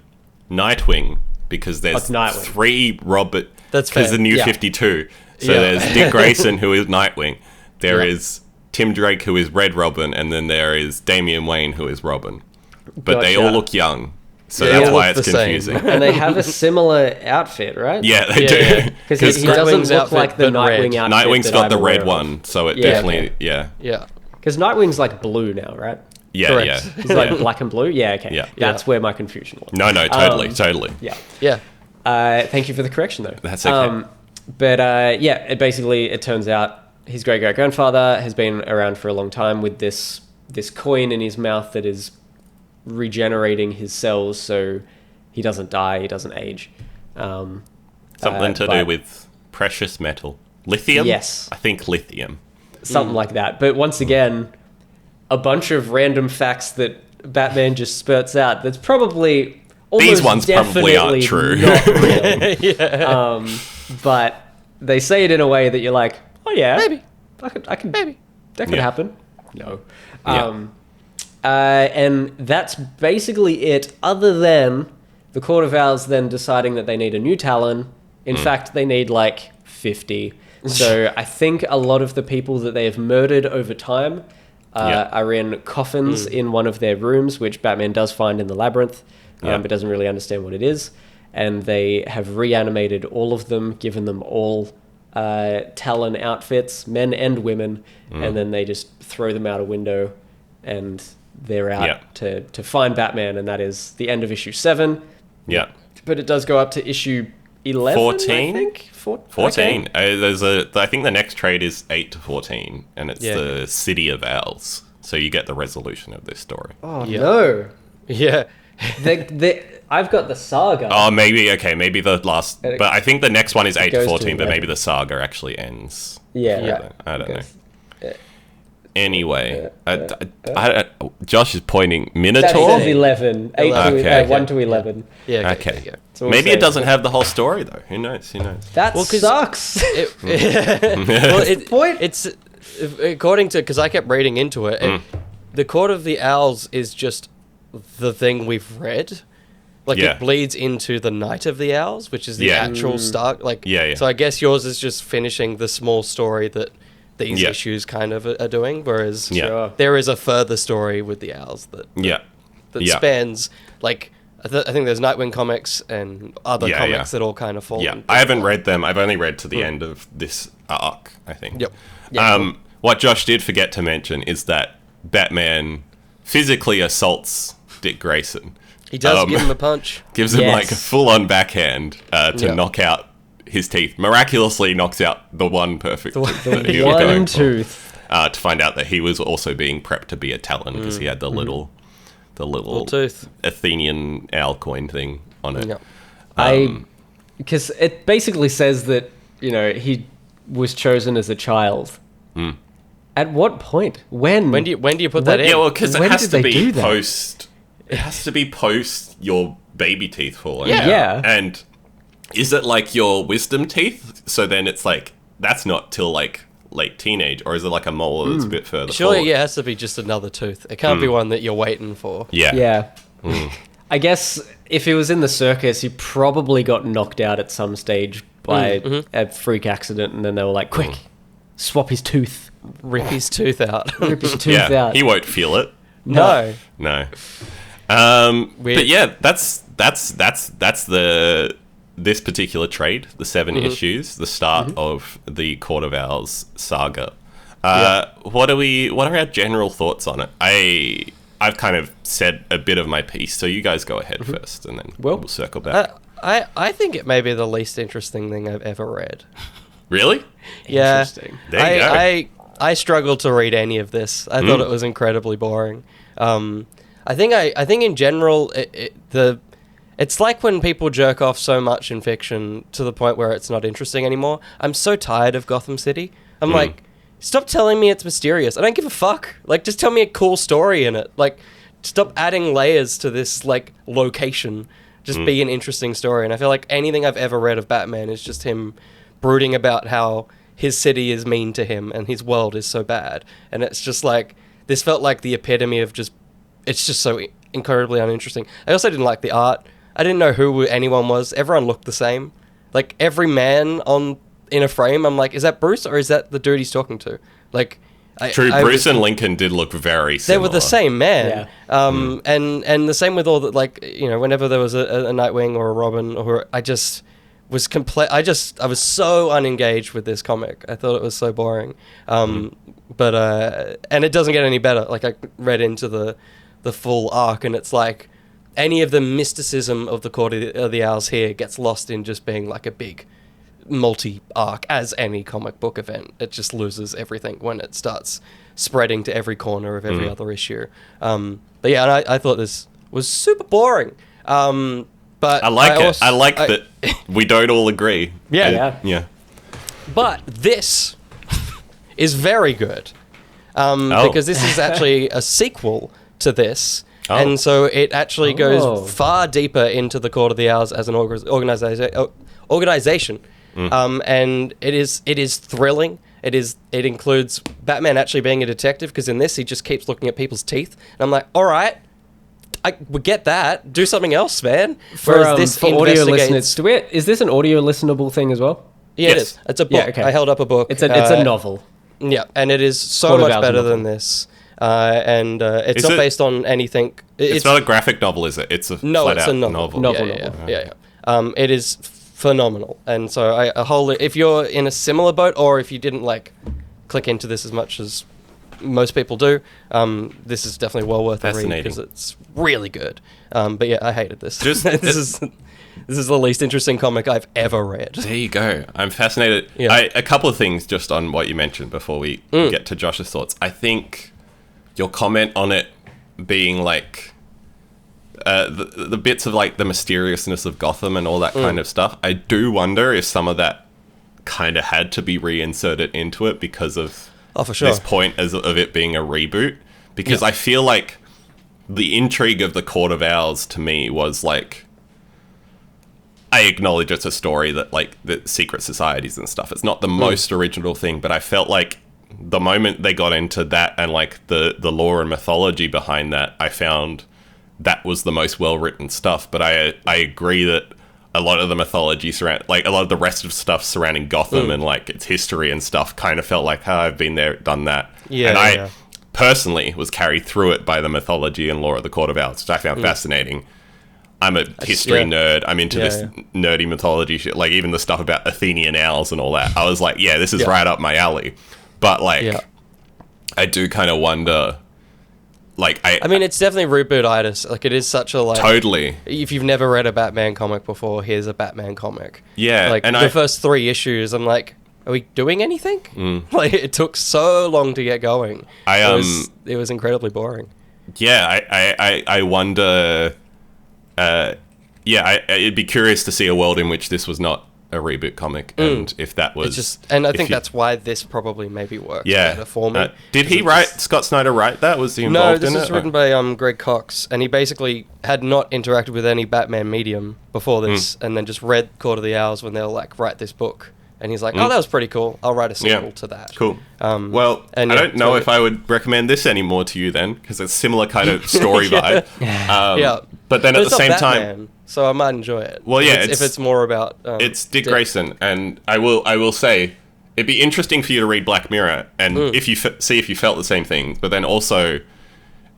Nightwing, because there's it's Nightwing. 3 Robert... That's because fair. the new Yeah. 52. So Yeah. there's Dick Grayson, who is Nightwing. There Yeah. is Tim Drake, who is Red Robin, and then there is Damian Wayne, who is Robin. But they all Gotcha. look young. So They that's all why look it's the same. confusing. And they have a similar outfit, right? Yeah, they Yeah, do. yeah. Because he doesn't Nightwing's look outfit, like the but red. Nightwing outfit. Nightwing's that got I'm the aware red of. one, so it Yeah, definitely... okay. Yeah. Yeah. Because Nightwing's like blue now, right? Yeah, Correct. yeah. He's like black and blue? Yeah, okay. Yeah. That's where my confusion was. No, totally, totally. Yeah. Yeah. Thank you for the correction, though. That's okay. It basically turns out his great-great-grandfather has been around for a long time with this coin in his mouth that is regenerating his cells so he doesn't die, he doesn't age. Something to do with precious metal. Lithium? Yes. I think lithium. Something like that. But once again, a bunch of random facts that Batman just spurts out that's probably almost These ones probably aren't definitely true. not real. But they say it in a way that you're like, oh yeah, Maybe. I could Maybe. that could Yeah. happen. No. Yeah. And that's basically it, other than the Court of Owls then deciding that they need a new Talon. In fact, they need like 50. So I think a lot of the people that they have murdered over time are in coffins in one of their rooms, which Batman does find in the labyrinth, but doesn't really understand what it is. And they have reanimated all of them, given them all Talon outfits, men and women, and then they just throw them out a window and they're out to find Batman, and that is the end of issue 7. Yeah. But it does go up to issue 11, 14? I think? 14. Okay. I think the next trade is 8 to 14, and it's the City of Owls. So you get the resolution of this story. Oh, Yeah. no. Yeah. I've got the saga. Oh, maybe the last... And it- But I think the next one is 8 to goes to 14, but 11. maybe the saga actually ends. Yeah. I don't know. Goes- Anyway, Josh is pointing That Minotaur? says 11. 8 Okay. to, 1 to 11. Yeah. Okay. There you go. So we'll Maybe say- it doesn't have the whole story, though. Who knows? That 'cause- sucks. It's according to, because I kept reading into it, the Court of the Owls is just the thing we've read. Like Yeah. it bleeds into the Night of the Owls, which is the Yeah. actual start. Like Yeah. So I guess yours is just finishing the small story that these Yeah. issues kind of are doing, whereas Yeah. Sure. there is a further story with the Owls that Yeah. spans like. I think there's Nightwing comics and other Yeah, comics yeah. that all kind of fall. Yeah, in. I haven't read them. I've only read to the end of this arc, I think. Yep. What Josh did forget to mention is that Batman physically assaults Dick Grayson. He does give him a punch. Gives him Yes. like a full-on backhand to Yeah. knock out his teeth. Miraculously knocks out the one perfect tooth that he was One going for. tooth. To find out that he was also being prepped to be a Talon because he had the little Little tooth. Athenian owl coin thing on it. Yep. Because it basically says that, he was chosen as a child. At what point? When? When do you put that in? Yeah, well, because it When has did to they be do that? post. It has to be post your baby teeth falling Yeah. out. Yeah. And is it like your wisdom teeth? So then it's like that's not till like late teenage, or is it like a molar that's a bit further? Surely, forward? yeah, it has to be just another tooth. It can't be one that you're waiting for. Yeah. Yeah. I guess if he was in the circus, he probably got knocked out at some stage by a freak accident, and then they were like, quick, swap his tooth. Rip his tooth out. Rip his tooth out. He won't feel it. No. But yeah, that's this particular trade, the 7 issues, the start of the Court of Owls saga. What are our general thoughts on it? I've kind of said a bit of my piece, so you guys go ahead first, and then we'll circle back. I think it may be the least interesting thing I've ever read. Really? Yeah. Interesting. There you go. I struggled to read any of this. I thought it was incredibly boring. I think in general it's like when people jerk off so much in fiction to the point where it's not interesting anymore. I'm so tired of Gotham City. I'm like, stop telling me it's mysterious. I don't give a fuck. Like, just tell me a cool story in it. Like, stop adding layers to this, like, location. Just be an interesting story. And I feel like anything I've ever read of Batman is just him brooding about how his city is mean to him and his world is so bad. And it's just like, this felt like the epitome of just, it's just so incredibly uninteresting. I also didn't like the art. I didn't know who anyone was. Everyone looked the same. Like, every man in a frame, I'm like, is that Bruce or is that the dude he's talking to? Like, Bruce and Lincoln did look very similar. They were the same man. Yeah. And the same with all the, like, you know, whenever there was a Nightwing or a Robin, or I just was I was so unengaged with this comic. I thought it was so boring. But and it doesn't get any better. Like, I read into the full arc, and it's like any of the mysticism of the Court of the Owls here gets lost in just being like a big multi-arc, as any comic book event. It just loses everything when it starts spreading to every corner of every other issue. But yeah, and I thought this was super boring. But I like it. I like that we don't all agree. Yeah. But this is very good. Because this is actually a sequel to this. And so it actually goes far deeper into the Court of the Owls as an organization. And it is thrilling. It includes Batman actually being a detective, because in this he just keeps looking at people's teeth, and I'm like, all right, we get that. Do something else, man. For audio listeners, is this an audio listenable thing as well? Yeah, it is. It's a book. Yeah, okay. I held up a book. It's a novel. Yeah, and it is so much better than this. And it's not based on anything. It's not a graphic novel, is it? It's a flat-out novel. Yeah. It is phenomenal. And so if you're in a similar boat, or if you didn't like click into this as much as most people do, this is definitely well worth a read, because it's really good. But yeah, I hated this. This is the least interesting comic I've ever read. There you go. I'm fascinated. Yeah. A couple of things just on what you mentioned before we get to Josh's thoughts. I think your comment on it being like the bits of like the mysteriousness of Gotham and all that kind of stuff, I do wonder if some of that kind of had to be reinserted into it because of this point of it being a reboot. Because I feel like the intrigue of the Court of Owls to me was like, I acknowledge it's a story that like the secret societies and stuff, it's not the most original thing, but I felt like the moment they got into that and like the lore and mythology behind that, I found that was the most well-written stuff. But I agree that a lot of the mythology like a lot of the rest of stuff surrounding Gotham and like its history and stuff kind of felt like, I've been there, done that. I personally was carried through it by the mythology and lore of the Court of Owls, which I found fascinating. I'm a history nerd. I'm into this nerdy mythology shit, like even the stuff about Athenian owls and all that. I was like, this is right up my alley. But like, I do kind of wonder. Like, I mean, it's definitely reboot-itis. Like, it is such a like. Totally. If you've never read a Batman comic before, here's a Batman comic. Yeah, like, and the first 3 issues, I'm like, are we doing anything? Like, it took so long to get going. It was incredibly boring. Yeah, I wonder. I'd be curious to see a world in which this was not a reboot comic, and if that was I think that's why this probably maybe works better for me. Did Scott Snyder write that? Was he involved in it? No, this was written by Greg Cox, and he basically had not interacted with any Batman medium before this, and then just read Court of the Owls when they were like, write this book, and he's like, that was pretty cool, I'll write a sequel to that. Cool. Well, I don't know if I would recommend this anymore to you then, because it's similar kind of story vibe. But then But at it's the not same time, Batman, so I might enjoy it. Well, yeah, if it's more about it's Dick Grayson, and I will say it'd be interesting for you to read Black Mirror, and if you see if you felt the same thing, but then also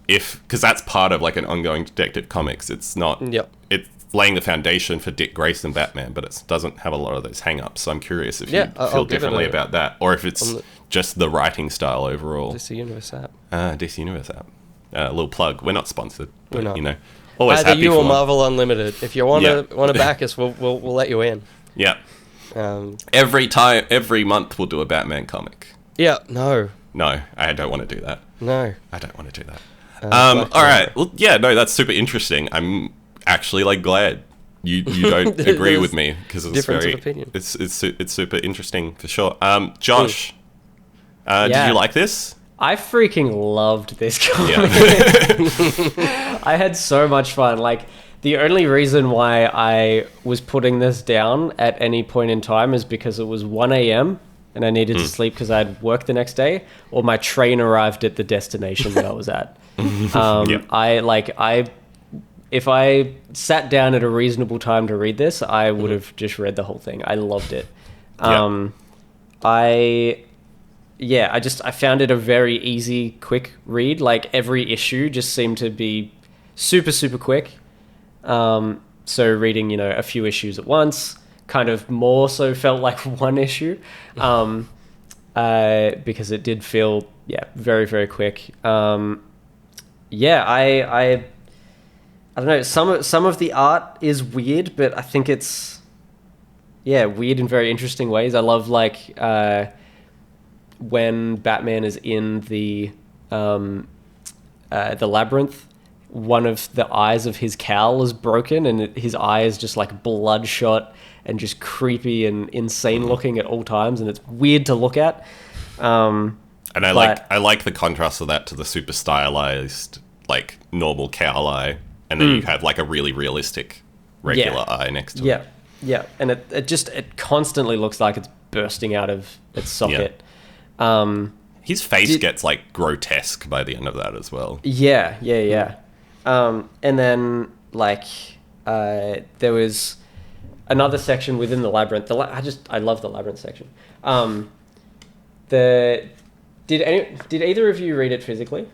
because that's part of like an ongoing detective comics. It's not. Yep. It's laying the foundation for Dick Grayson Batman, but it doesn't have a lot of those hang-ups. So I'm curious if you I'll feel give it differently about that, or if it's just the writing style overall. DC Universe app. DC Universe app. A little plug. We're not sponsored, but We're not. Always Either happy you for or one. Marvel Unlimited. If you want to back us, we'll let you in. Yeah. Every month we'll do a Batman comic. Yeah. No, I don't want to do that. No. I don't want to do that. All right. Well, yeah, no, that's super interesting. I'm actually like glad you don't agree with me because it's difference very of opinion. It's super interesting for sure. Josh, did Yeah. you like this? I freaking loved this comic. Yeah. I had so much fun. Like, the only reason why I was putting this down at any point in time is because it was 1 a.m. and I needed to sleep because I had work the next day, or my train arrived at the destination that I was at. Yeah. If I sat down at a reasonable time to read this, I would have just read the whole thing. I loved it. I found it a very easy, quick read. Like, every issue just seemed to be super, super quick. So reading, a few issues at once kind of more so felt like one issue, because it did feel, very, very quick. I don't know. Some of the art is weird, but I think it's, weird in very interesting ways. I love when Batman is in the labyrinth, one of the eyes of his cowl is broken, and his eye is just like bloodshot and just creepy and insane looking at all times, and it's weird to look at. And I like the contrast of that to the super stylized, like, normal cowl eye, and then you have like a really realistic regular eye next to it. Yeah, and it constantly looks like it's bursting out of its socket. His face gets like grotesque by the end of that as well. Yeah. And then there was another section within the labyrinth. I love the labyrinth section. Did either of you read it physically?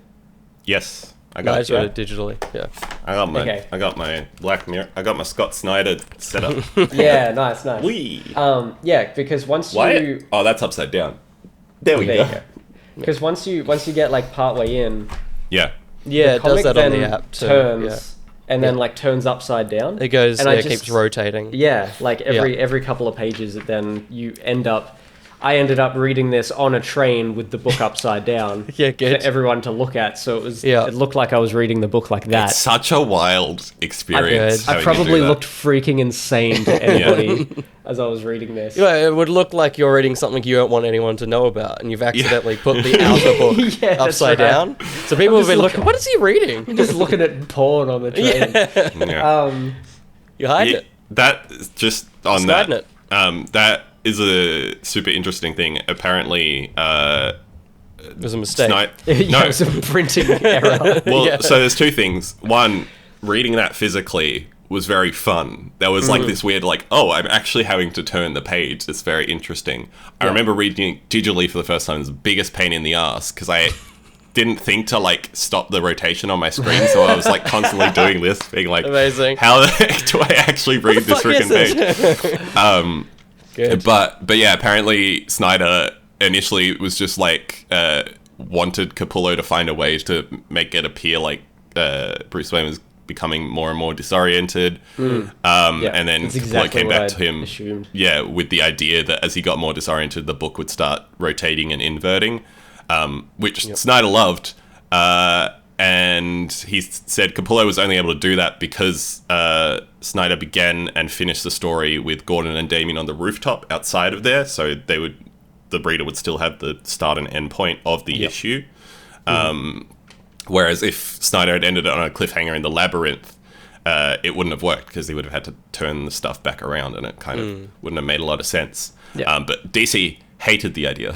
Yes, I No, I got just read it digitally. Yeah. I got my Black Mirror. I got my Scott Snyder set up. Yeah, nice. Wee. Because once What? you Oh, that's upside down. There we go. Because once you get like part way in, Yeah. Yeah, it does comic that on then the app too. turns and then like turns upside down. It goes. And It keeps rotating. Yeah, like every couple of pages, then you end up. I ended up reading this on a train with the book upside down. Yeah, good. For everyone to look at, so it was. Yeah. It looked like I was reading the book like that. It's such a wild experience. I having to do probably that. looked freaking insane to anybody as I was reading this. Yeah, it would look like you're reading something you don't want anyone to know about, and you've accidentally put the outer book Yeah, that's upside right. down. So people have just been looking- looking. What is he reading? Just looking at porn on the train. Yeah. You hide it. That is just on Just that. hiding it. That is a super interesting thing. Apparently, It was a mistake. Yeah, it was a printing error. Well, Yeah. so there's two things. One, reading that physically was very fun. There was like this weird, like, oh, I'm actually having to turn the page. It's very interesting. I remember reading it digitally for the first time. It was the biggest pain in the ass because I didn't think to like stop the rotation on my screen, so I was like constantly doing this, being like, Amazing. how the heck do I actually read this fuck is freaking page? Good. But yeah, apparently Snyder initially was just like wanted Capullo to find a way to make it appear like Bruce Wayne was becoming more and more disoriented, and then that's Capullo exactly came what back I'd to him, assumed. with the idea that as he got more disoriented, the book would start rotating and inverting, which Snyder loved. And he said Capullo was only able to do that because Snyder began and finished the story with Gordon and Damien on the rooftop outside of there, so the reader would still have the start and end point of the issue. Whereas if Snyder had ended it on a cliffhanger in the labyrinth, it wouldn't have worked because he would have had to turn the stuff back around, and it kind of wouldn't have made a lot of sense. Yeah. But DC hated the idea.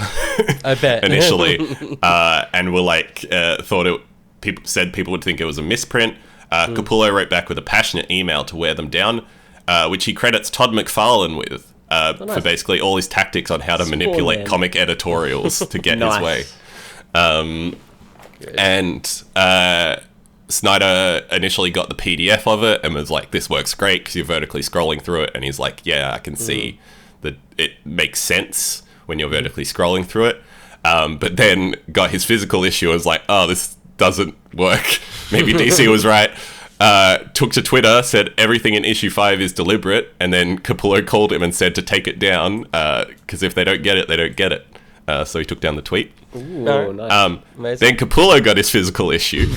I bet. Initially, and were like thought it. People said people would think it was a misprint. Capullo wrote back with a passionate email to wear them down, which he credits Todd McFarlane with for basically all his tactics on how to manipulate comic editorials to get his way. And Snyder initially got the PDF of it and was like, this works great because you're vertically scrolling through it. And he's like, yeah, I can see that it makes sense when you're vertically scrolling through it. But then got his physical issue and was like, oh, this doesn't work. Maybe DC was right. Took to Twitter, said everything in issue 5 is deliberate. And then Capullo called him and said to take it down because if they don't get it, they don't get it. So he took down the tweet. Ooh, nice. Then Capullo got his physical issue.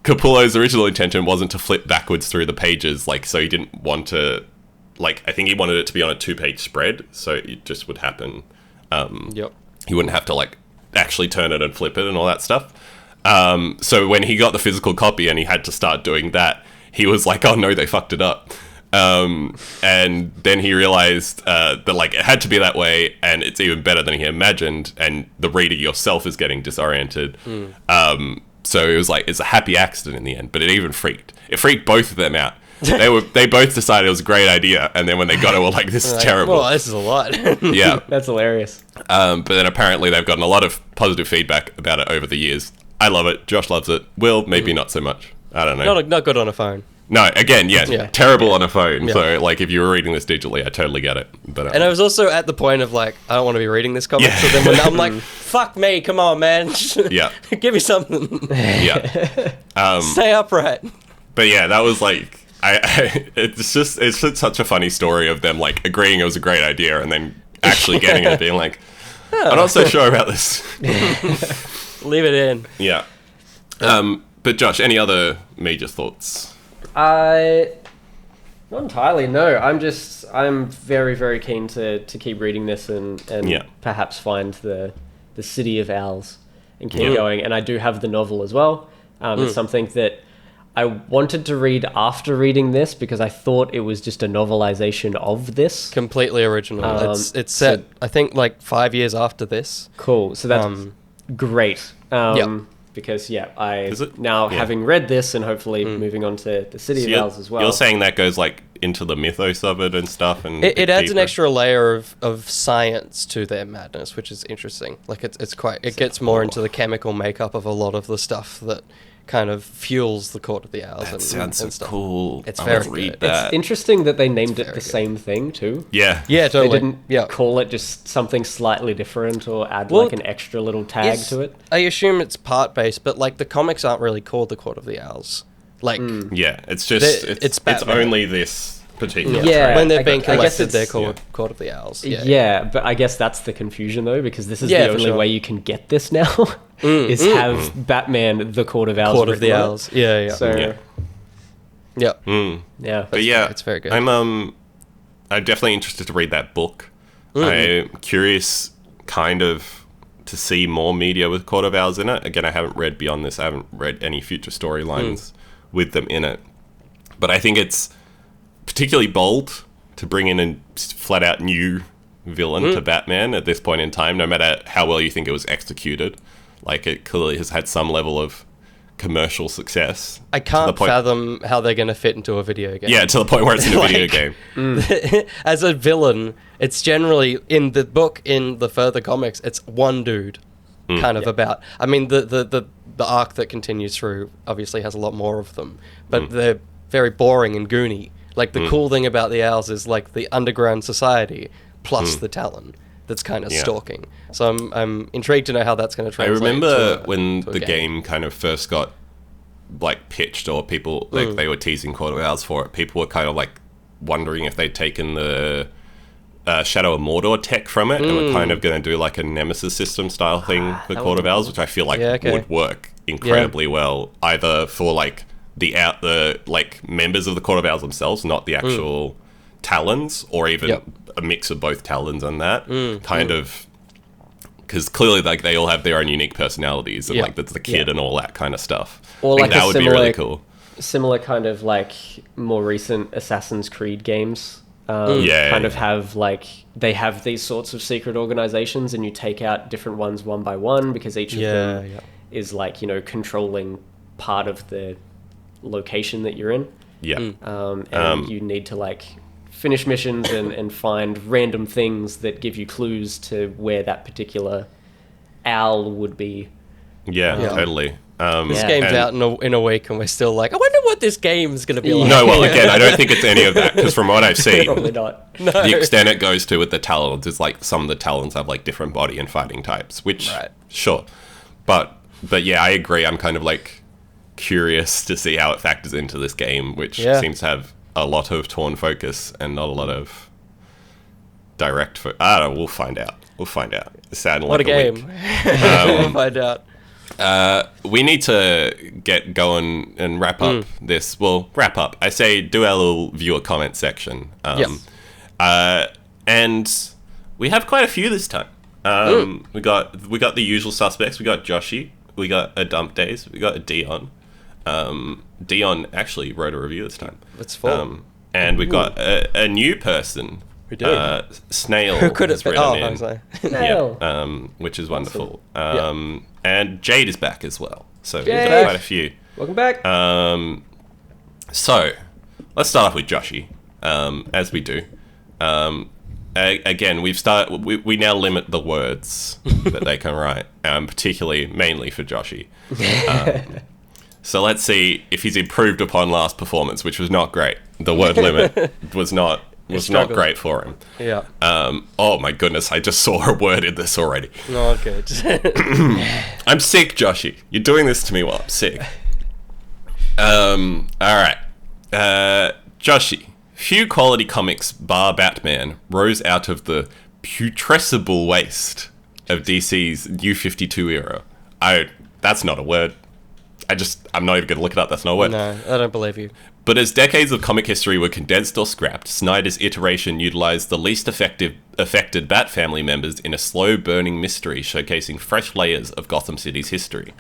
Capullo's original intention wasn't to flip backwards through the pages, like, so he didn't want to, like, I think he wanted it to be on a 2-page spread, so it just would happen. He wouldn't have to, like, actually turn it and flip it and all that stuff. So when he got the physical copy and he had to start doing that, he was like, oh no, they fucked it up. And then he realized that, like, it had to be that way, and it's even better than he imagined, and the reader yourself is getting disoriented. So it was like, it's a happy accident in the end, but it freaked both of them out. They both decided it was a great idea, and then when they got it, were like, this is terrible. Well, this is a lot. Yeah. That's hilarious. But then apparently they've gotten a lot of positive feedback about it over the years. I love it. Josh loves it. Will, maybe not so much. I don't know. Not good on a phone. No, again, terrible on a phone. Yeah. So, like, if you were reading this digitally, I totally get it. But and I was also at the point of, like, I don't want to be reading this comic. Yeah. So then when I'm like, fuck me, come on, man. Yeah. Give me something. Yeah. Stay upright. But yeah, that was, like, it's just such a funny story of them, like, agreeing it was a great idea and then actually getting it and being like, I'm not so sure about this. Leave it in. Yeah. But Josh, any other major thoughts? Not entirely, no. I'm very, very keen to keep reading this and perhaps find the City of Owls and keep going. And I do have the novel as well. It's something that I wanted to read after reading this because I thought it was just a novelization of this. Completely original. It's set, I think, like 5 years after this. Cool. So that's great. Because, having read this and hopefully moving on to the City of Owls as well. You're saying that goes, like, into the mythos of it and stuff? And it adds an extra layer of science to their madness, which is interesting. Like, it gets more into the chemical makeup of a lot of the stuff that kind of fuels the Court of the Owls. That sounds so cool. It's very good. It's interesting that they named it the same thing, too. Yeah. Yeah, totally. They didn't call it just something slightly different or add, like, an extra little tag to it. I assume it's part-based, but, like, the comics aren't really called the Court of the Owls. Like... Yeah, it's just... It's only this particular trade. When they're being collected, they're called Court of the Owls. Yeah, but I guess that's the confusion, though, because this is the only way you can get this now, is have Batman, the Court of Owls. Court of the Owls. Yeah. So... Yeah. Yeah. But yeah, it's very good. I'm definitely interested to read that book. I'm curious kind of to see more media with Court of Owls in it. Again, I haven't read beyond this. I haven't read any future storylines with them in it. But I think it's particularly bold to bring in a flat-out new villain to Batman at this point in time, no matter how well you think it was executed. Like, it clearly has had some level of commercial success. I can't fathom how they're going to fit into a video game. Yeah, to the point where it's in a video game. As a villain, it's generally, in the book, in the further comics, it's one dude kind of about. I mean, the arc that continues through obviously has a lot more of them, but they're very boring and goony. Like, the cool thing about the Owls is, like, the underground society plus the Talon that's kind of stalking. So I'm intrigued to know how that's going to translate. I remember when the game kind of first got, like, pitched, or people, like, they were teasing Court of Owls for it. People were kind of, like, wondering if they'd taken the Shadow of Mordor tech from it and were kind of going to do, like, a Nemesis system style thing for Court of Owls, which I feel like would work incredibly well, either for, like, the like members of the Court of Owls themselves, not the actual Talons, or even a mix of both Talons and that kind of, because clearly, like, they all have their own unique personalities, and like that's the kid and all that kind of stuff. Or like that would be really cool. Similar kind of, like, more recent Assassin's Creed games. Kind of have, like, they have these sorts of secret organizations, and you take out different ones one by one because each of them is, like, you know, controlling part of the location that you're in. Yeah. And you need to like finish missions and find random things that give you clues to where that particular owl would be. Yeah, totally. This game's out in a week, and we're still like, I wonder what this game's going to be like. No, well, again, I don't think it's any of that, because from what I've seen, Probably not. the extent it goes to with the talons is like some of the talons have like different body and fighting types, which, sure. But yeah, I agree. I'm kind of like curious to see how it factors into this game, which seems to have a lot of torn focus and not a lot of direct I don't know, we'll find out. Sound What like a game. We'll find out. We need to get going and wrap up this. Well, wrap up. I say do our little viewer comment section. And we have quite a few this time. We got the usual suspects. We got Joshy. We got a Dump Days. We got a Dion. Dion actually wrote a review this time. That's full. And we got a new person. We do. Snail. Who could have been? I was like, Snail. Which is wonderful. And Jade is back as well. So we've Jade. got quite a few. Welcome back. So let's start off with Joshy, as we do. Again, we now limit the words that they can write, particularly mainly for Joshy. So let's see if he's improved upon last performance, which was not great. The word limit was not great for him. Yeah. Oh my goodness, I just saw a word in this already. No, good. I'm sick, Joshy. You're doing this to me while I'm sick. Alright. Joshy. Few quality comics, bar Batman, rose out of the putrescible waste of DC's New 52 era. That's not a word. I'm not even going to look it up. That's not a word. No, I don't believe you. But as decades of comic history were condensed or scrapped, Snyder's iteration utilized the least affected Bat family members in a slow-burning mystery showcasing fresh layers of Gotham City's history.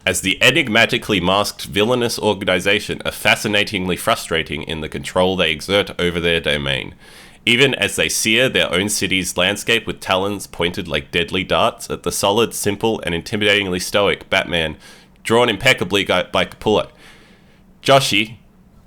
As the enigmatically masked villainous organization are fascinatingly frustrating in the control they exert over their domain, even as they sear their own city's landscape with talons pointed like deadly darts at the solid, simple, and intimidatingly stoic Batman, drawn impeccably by Capullo. Joshy,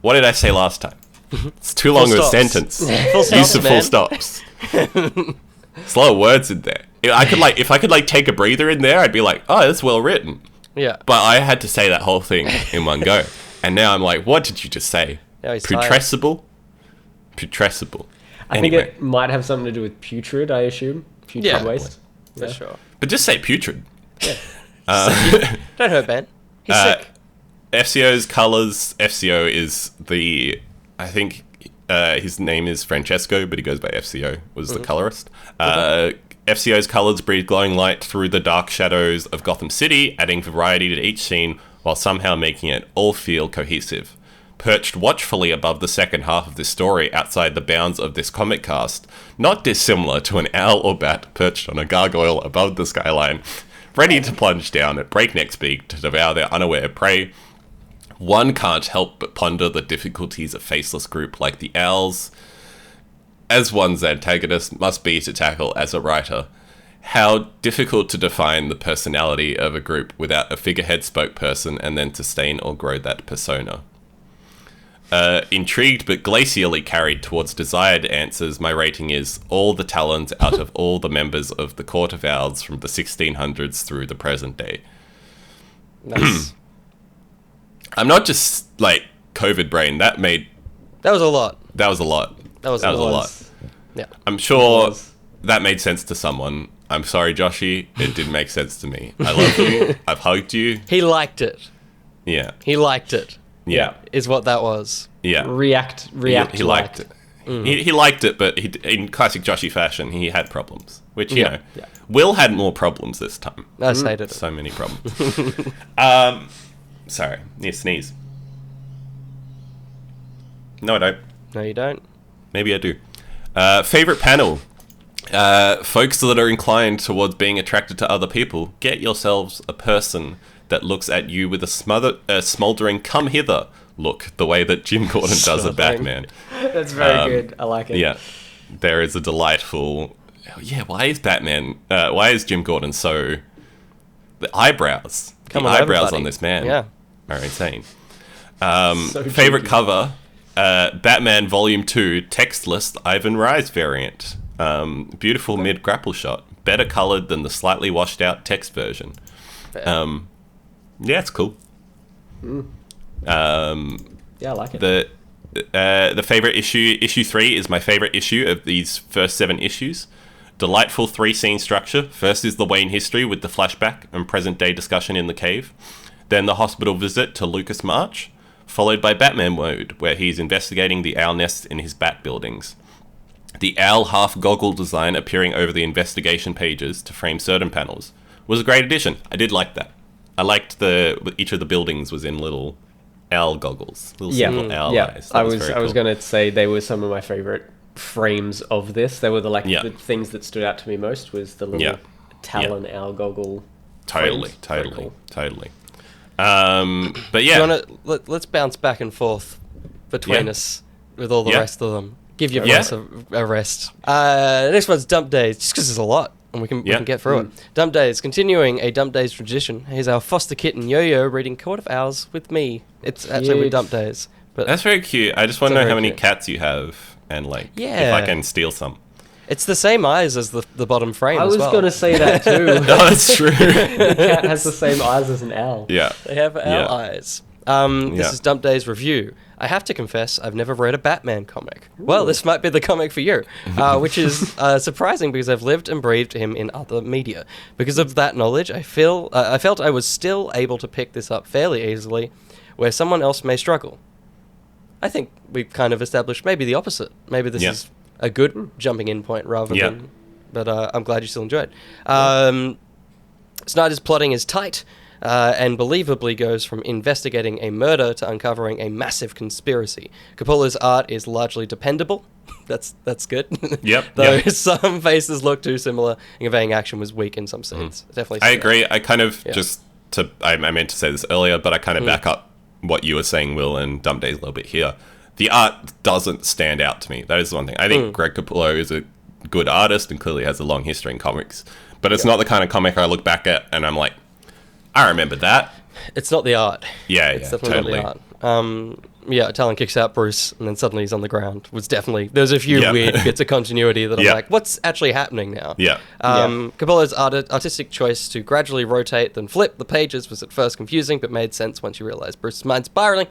what did I say last time? It's too long of a sentence. Use of full stops. There's a lot of words in there. If I could take a breather in there, I'd be like, oh, that's well written. Yeah. But I had to say that whole thing in one go. And now I'm like, what did you just say? Putrescible? Putrescible. I think it might have something to do with putrid, I assume. Putrid waste. For sure. But just say putrid. Yeah. Don't hurt Ben. He's sick. FCO's colours. FCO is I think his name is Francesco, but he goes by FCO, was the colourist. FCO's colours breathe glowing light through the dark shadows of Gotham City, adding variety to each scene while somehow making it all feel cohesive. Perched watchfully above the second half of this story outside the bounds of this comic cast, not dissimilar to an owl or bat perched on a gargoyle above the skyline, ready to plunge down at breakneck speed to devour their unaware prey, one can't help but ponder the difficulties a faceless group like the Owls, as one's antagonist, must be to tackle as a writer. How difficult to define the personality of a group without a figurehead spokesperson and then sustain or grow that persona. Intrigued but glacially carried towards desired answers, my rating is all the talents out of all the members of the Court of Owls from the 1600s through the present day. Nice. I'm not just like COVID brain. That was a lot. That was a lot. Yeah. I'm sure that made sense to someone. I'm sorry, Joshy. It didn't make sense to me. I love you. I've hugged you. He liked it. Yeah. He liked it. Yeah. Is what that was. Yeah. React. He liked it. He liked it, but in classic Joshy fashion, he had problems. Which, you know, Will had more problems this time. I hated it. So many problems. Sorry. Need to sneeze. No, I don't. No, you don't. Maybe I do. Favorite panel. Folks that are inclined towards being attracted to other people, get yourselves a person that looks at you with a smoldering come hither look, the way that Jim Gordon does a Batman. That's very good. I like it. Yeah. There is a delightful... why is Jim Gordon so... The eyebrows. The eyebrows on this man are insane. Favorite cover, Batman Volume 2, textless Ivan Rise variant. Beautiful mid-grapple shot. Better coloured than the slightly washed-out text version. Yeah, it's cool. Yeah, I like it. The favourite issue 3, is my favourite issue of these first 7 issues. Delightful 3-scene structure. First is the Wayne history with the flashback and present-day discussion in the cave. Then the hospital visit to Lucas March, followed by Batman mode, where he's investigating the owl nests in his bat buildings. The owl half-goggle design appearing over the investigation pages to frame certain panels was a great addition. I did like that. I liked each of the buildings was in little owl goggles, little simple owl eyes. I was going to say they were some of my favorite frames of this. They were the things that stood out to me most was the little talon owl goggle. Totally. But let's bounce back and forth between us with all the rest of them. Give your voice a rest. Next one's Dump Days, just because there's a lot, and we can get through it. Dump Days, continuing a Dump Days tradition. Here's our foster kitten Yo-Yo reading Court of Owls with me. It's actually with Dump Days. But that's very cute. I just want to know how many cats you have, and if I can steal some. It's the same eyes as the bottom frame as well. I was going to say that too. No, that's true. The cat has the same eyes as an owl. Yeah. They have owl eyes. This is Dump Days review. I have to confess, I've never read a Batman comic. Ooh. Well, this might be the comic for you, which is surprising because I've lived and breathed him in other media. Because of that knowledge, I felt I was still able to pick this up fairly easily, where someone else may struggle. I think we've kind of established maybe the opposite. Maybe this is a good jumping in point rather than... But I'm glad you still enjoyed it. Snyder's plotting is tight, and believably goes from investigating a murder to uncovering a massive conspiracy. Capullo's art is largely dependable. That's good. Yep. Though some faces look too similar, and conveying action was weak in some scenes. Definitely. I agree. I kind of I meant to say this earlier, but I kind of back up what you were saying, Will, and Dump Days a little bit here. The art doesn't stand out to me. That is the one thing. I think Greg Capullo is a good artist and clearly has a long history in comics, but it's not the kind of comic I look back at and I'm like, I remember that. It's not the art. It's definitely not the art. Talon kicks out Bruce and then suddenly he's on the ground. There's a few weird bits of continuity that I'm like, what's actually happening now? Capullo's artistic choice to gradually rotate then flip the pages was at first confusing, but made sense once you realize Bruce's mind's spiraling.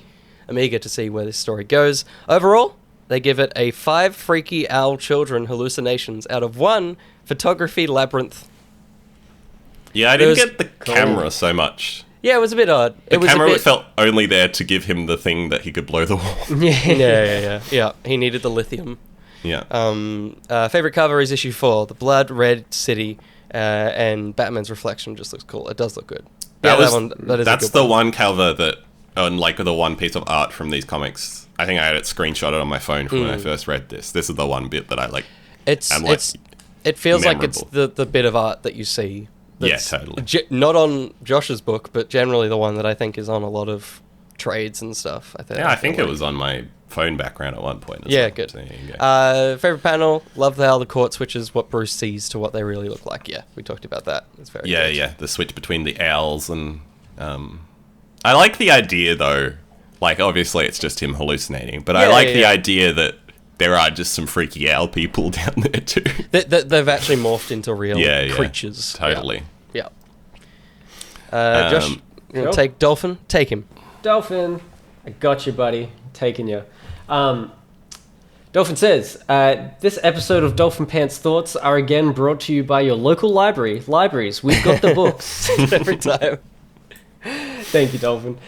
I'm eager to see where this story goes. Overall, they give it a 5 freaky owl children hallucinations out of 1 photography labyrinth. Yeah, I didn't get the camera so much. Yeah, it was a bit odd. The camera felt only there to give him the thing that he could blow the wall. Yeah, he needed the lithium. Yeah. Favorite cover is issue 4, the blood red city, and Batman's reflection just looks cool. It does look good. That's the one cover that, on the one piece of art from these comics. I think I had it screenshotted on my phone from when I first read this. This is the one bit that I like. It feels like it's the bit of art that you see. Totally. Not on Josh's book, but generally the one that I think is on a lot of trades and stuff. I think it was on my phone background at one point. Good. So there you go. Favorite panel, love how the court switches what Bruce sees to what they really look like. Yeah, we talked about that. It's very good. Yeah, the switch between the owls and... I like the idea, though. Obviously it's just him hallucinating, but I like the idea that there are just some freaky owl people down there, too. They've actually morphed into real creatures. Totally. Yeah. Josh, you want to take Dolphin? Take him. Dolphin, I got you, buddy. Taking you. Dolphin says, this episode of Dolphin Pants Thoughts are again brought to you by your local libraries. We've got the books. Every time. Thank you, Dolphin.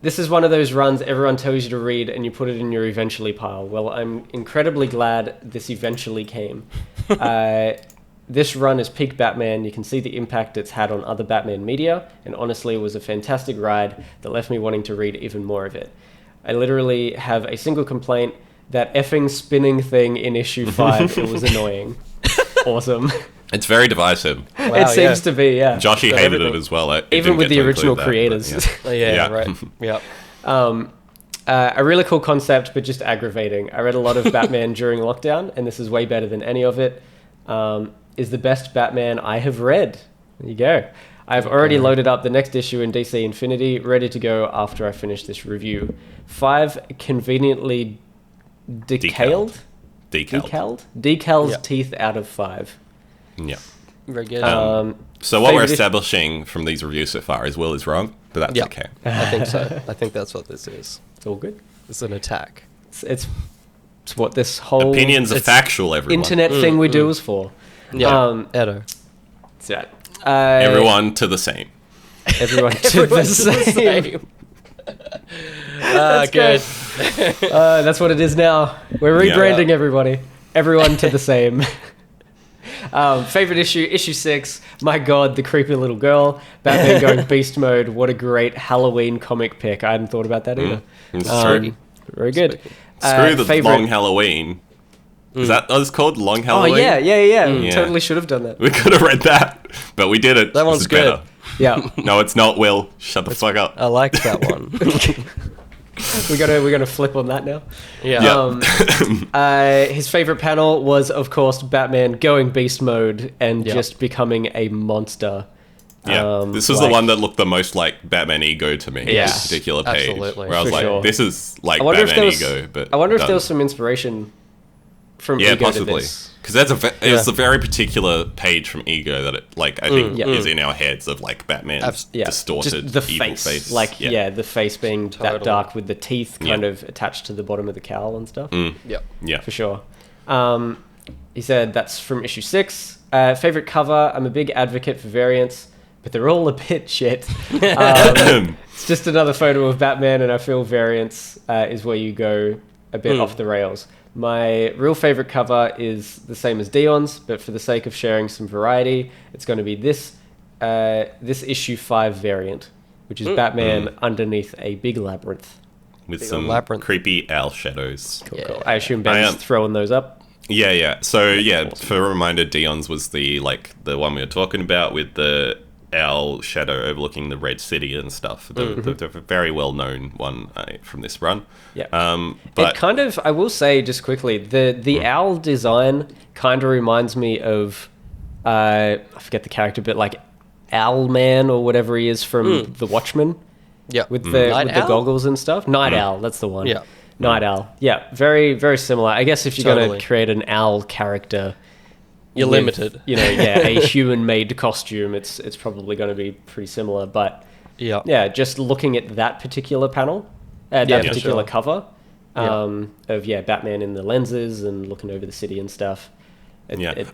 This is one of those runs everyone tells you to read and you put it in your eventually pile. Well, I'm incredibly glad this eventually came. This run is peak Batman. You can see the impact it's had on other Batman media, and honestly, it was a fantastic ride that left me wanting to read even more of it. I literally have a single complaint: that effing spinning thing in issue 5. It was annoying. Awesome. It's very divisive. Wow, it seems to be, yeah. Joshy hated it as well. Even with the original creators. Right. Yeah. A really cool concept, but just aggravating. I read a lot of Batman during lockdown, and this is way better than any of it. Is the best Batman I have read. There you go. I've already loaded up the next issue in DC Infinity, ready to go after I finish this review. 5 conveniently decaled teeth out of 5. Yeah. Very good. So what we're establishing from these reviews so far is Will is wrong, but that's okay. I think so. I think that's what this is. It's all good. It's an attack. It's what this whole opinions are factual, everyone. internet thing we do is for. Yeah. Edo. Yeah. Everyone to the same. Everyone to the same. That's good. That's what it is now. We're rebranding everybody. Everyone to the same. Favorite issue 6. My God, the creepy little girl. Batman going beast mode. What a great Halloween comic pick. I hadn't thought about that either. Very good. Screw the long Halloween. Is that what it's called? Long Halloween? Oh, yeah. Totally should have done that. We could have read that, but we did it. That one's good. Better. Yeah. No, it's not, Will. Shut the fuck up. I like that one. We're gonna flip on that now. Yeah. His favorite panel was, of course, Batman going beast mode and just becoming a monster. Yeah, this was the one that looked the most like Batman Ego to me. Yeah, this particular page, absolutely. where I was like, "This is like Batman Ego." But I wonder if there was some inspiration from Ego possibly. to this. Because it was a very particular page from Ego that I think is in our heads of like Batman's distorted just the evil face. Like the face being that dark with the teeth kind of attached to the bottom of the cowl and stuff. Yeah, for sure. He said that's from issue 6. Favorite cover. I'm a big advocate for variants, but they're all a bit shit. It's just another photo of Batman, and I feel variants is where you go a bit off the rails. My real favorite cover is the same as Dion's, but for the sake of sharing some variety, it's going to be this issue 5 variant, which is Batman underneath a big labyrinth. With some creepy owl shadows. Cool. I assume Ben's throwing those up. Yeah. So, awesome. For a reminder, Dion's was the one we were talking about with the owl shadow overlooking the Red City and stuff. The very well-known one from this run. Yeah. But it kind of, I will say just quickly, the owl design kind of reminds me of, I forget the character, but like Owlman or whatever he is from The Watchmen. Yeah. With the goggles and stuff. Night Owl, that's the one. Yeah. Night Owl. Yeah, very, very similar. I guess if you're going to create an owl character, you're limited. A human-made costume, it's probably going to be pretty similar. But just looking at that particular panel, cover of Batman in the lenses and looking over the city and stuff.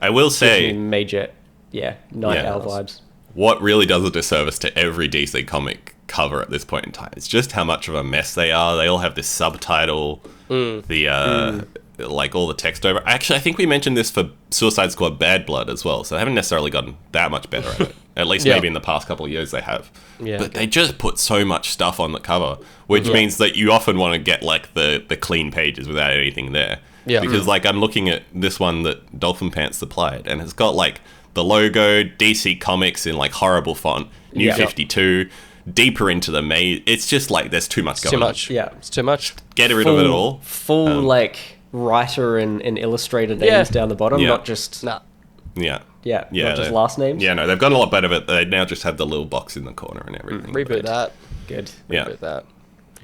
I will say major, Night Owl vibes. What really does a disservice to every DC comic cover at this point in time is just how much of a mess they are. They all have this subtitle, like all the text over. Actually, I think we mentioned this for Suicide Squad Bad Blood as well, so they haven't necessarily gotten that much better at it. At least maybe in the past couple of years they have. Yeah, but they just put so much stuff on the cover, which means that you often want to get like the clean pages without anything there. Yeah. Because like I'm looking at this one that Dolphin Pants supplied, and it's got like the logo, DC Comics in like horrible font, New 52, deeper into the maze. It's just like there's too much going on. Yeah, it's too much. Get rid of it all. Full like writer and illustrator names down the bottom, not just not just last names. Yeah, no, they've gotten a lot better, but they now just have the little box in the corner and everything. Reboot that. Good. Reboot that.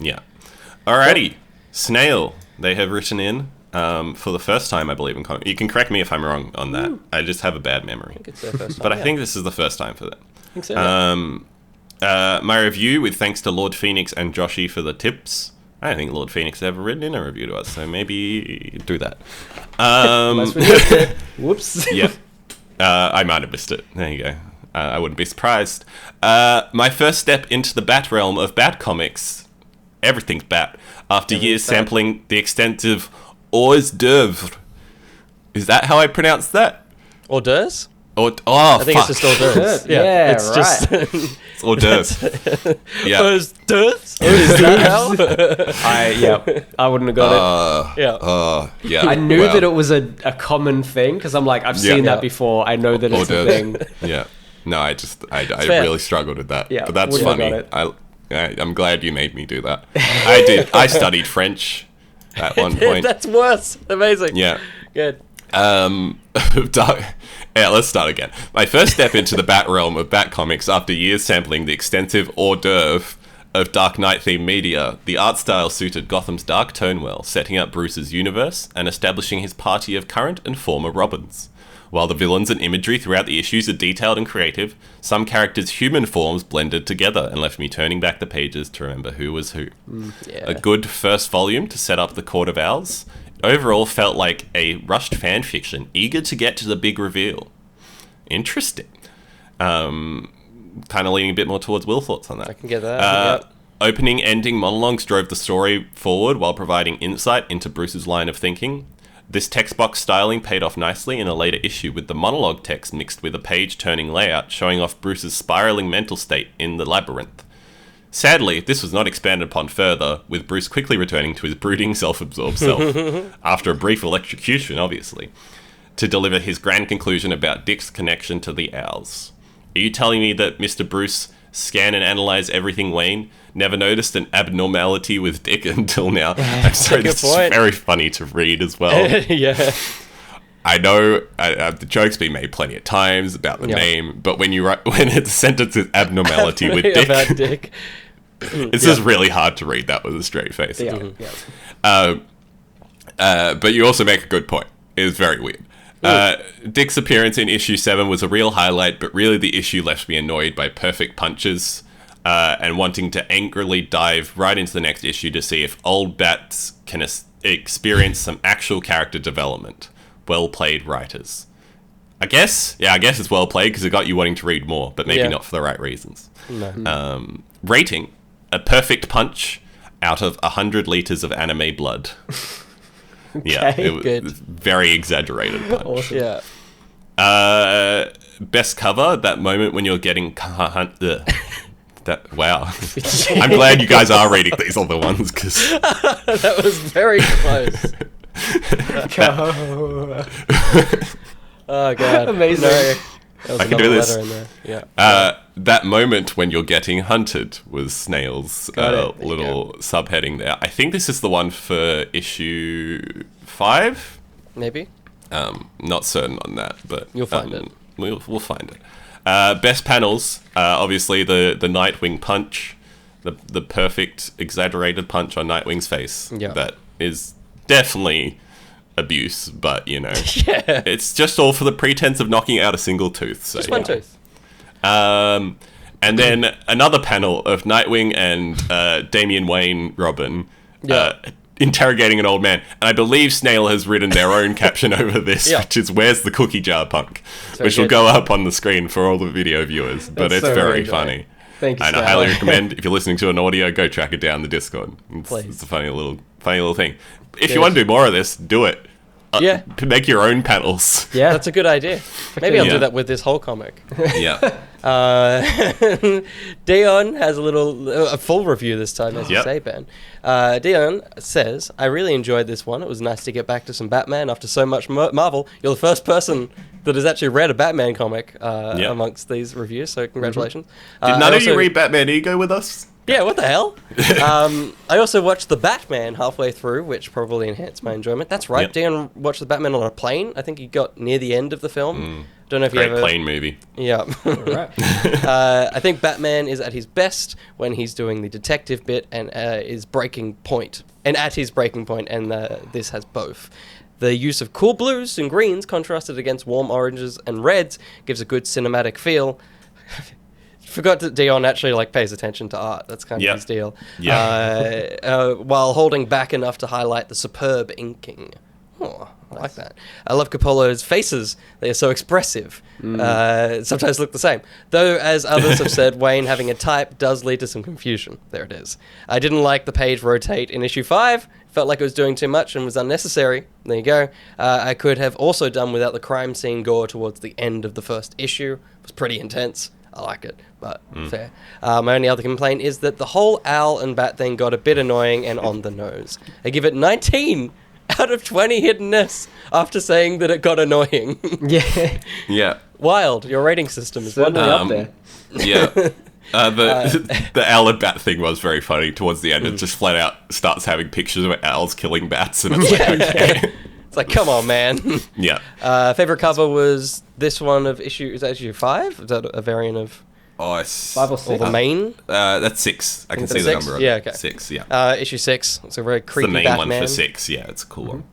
Yeah. Alrighty, Snail. They have written in for the first time, I believe, in comic. You can correct me if I'm wrong on that. I just have a bad memory. I think it's their first time. But I think this is the first time for them. I think so. My review, with thanks to Lord Phoenix and Joshy for the tips. I don't think Lord Phoenix has ever written in a review to us, so maybe do that. Whoops. Yeah. I might have missed it. There you go. I wouldn't be surprised. My first step into the Bat realm of Bat comics. Everything's Bat. After years sampling the extensive hors d'oeuvre. Is that how I pronounce that? Hors d'oeuvres? I think it's just hors d'oeuvres. Yeah, it's right. just it's hors d'oeuvres. Yeah. Hors d'oeuvres? Is that how? I wouldn't have got it. Yeah. I knew that it was a common thing because I'm like, I've seen that before. I know that it's a thing. Yeah. No, I really struggled with that. Yeah, but that's funny. I'm glad you made me do that. I did. I studied French at one point. That's worse. Amazing. Yeah. Good. Dark. Yeah, let's start again. My first step into the Bat realm of Bat comics after years sampling the extensive hors d'oeuvre of Dark Knight-themed media, the art style suited Gotham's dark tone well, setting up Bruce's universe and establishing his party of current and former Robins. While the villains and imagery throughout the issues are detailed and creative, some characters' human forms blended together and left me turning back the pages to remember who was who. Yeah. A good first volume to set up the Court of Owls. Overall felt like a rushed fan fiction, eager to get to the big reveal. Interesting. Kind of leaning a bit more towards Will thoughts on that. I can get that. Yep. Opening, ending monologues drove the story forward while providing insight into Bruce's line of thinking. This text box styling paid off nicely in a later issue with the monologue text mixed with a page-turning layout showing off Bruce's spiraling mental state in the labyrinth. Sadly, this was not expanded upon further, with Bruce quickly returning to his brooding, self-absorbed self, after a brief electrocution, obviously, to deliver his grand conclusion about Dick's connection to the Owls. Are you telling me that Mr. Bruce scan and analyze everything Wayne, never noticed an abnormality with Dick until now? I'm sorry, this is very funny to read as well. Yeah. I know the joke's been made plenty of times about the name, but when it's sentence is abnormality with Dick, about Dick. It's just really hard to read that with a straight face. But you also make a good point. It is very weird. Dick's appearance in issue 7 was a real highlight, but really the issue left me annoyed by perfect punches and wanting to angrily dive right into the next issue to see if old Bats can experience some actual character development. Well played, writers. I guess it's well played because it got you wanting to read more, but maybe not for the right reasons. No. Rating: a perfect punch out of 100 liters of anime blood. Yeah, it was good. Very exaggerated punch. Awesome. Yeah. Best cover, that moment when you're getting wow. I'm glad you guys are reading these other ones because that was very close. Oh god, amazing. No. I can do this. In there. Yeah. That moment when you're getting hunted was Snail's little subheading there. I think this is the one for issue 5. Maybe. Not certain on that, but you'll find it. We'll find it. Best panels, obviously the Nightwing punch, the perfect exaggerated punch on Nightwing's face. Yeah. That is definitely abuse, but it's just all for the pretense of knocking out a single tooth. So, just one tooth. And then another panel of Nightwing and Damian Wayne Robin interrogating an old man. And I believe Snail has written their own caption over this, which is "Where's the cookie jar, punk?" Which will go up on the screen for all the video viewers. But it's so very funny. Thank you, and I highly recommend, if you're listening to an audio, go track it down the Discord. It's a funny little thing. If you want to do more of this, do it. Make your own panels. Yeah, that's a good idea. Maybe I'll do that with this whole comic. Yeah. Dion has a full review this time, as you say, Ben. Dion says, "I really enjoyed this one. It was nice to get back to some Batman after so much Marvel. You're the first person that has actually read a Batman comic amongst these reviews, so congratulations." Did none of you read Batman Ego with us? Yeah, what the hell? I also watched The Batman halfway through, which probably enhanced my enjoyment. That's right. Dion watched The Batman on a plane. I think he got near the end of the film. Don't know if Great plane movie. Yeah. Right. I think Batman is at his best when he's doing the detective bit and is breaking point. And at his breaking point, and this has both. The use of cool blues and greens contrasted against warm oranges and reds gives a good cinematic feel. Forgot that Dion actually pays attention to art. That's kind of his deal. Yeah. While holding back enough to highlight the superb inking. Oh, I like that. I love Capullo's faces. They are so expressive. Sometimes look the same. Though, as others have said, Wayne having a type does lead to some confusion. There it is. I didn't like the page rotate in issue 5. Felt like it was doing too much and was unnecessary. There you go. I could have also done without the crime scene gore towards the end of the first issue. It was pretty intense. I like it, but fair. My only other complaint is that the whole owl and bat thing got a bit annoying and on the nose. I give it 19 out of 20 hiddenness after saying that it got annoying. Yeah. Wild. Your rating system is certainly up there. Yeah. The owl and bat thing was very funny towards the end. It just flat out starts having pictures of owls killing bats, and it's okay. It's like, come on, man. Yeah. Favorite cover was this one of issue 5? Is that a variant of? Oh, it's 5 or Or 6. the main? that's 6. I can see the 6? number of Yeah, it. okay. 6, yeah. Issue 6. It's a very It's the creepy main Batman. one for 6. Yeah, it's a cool one.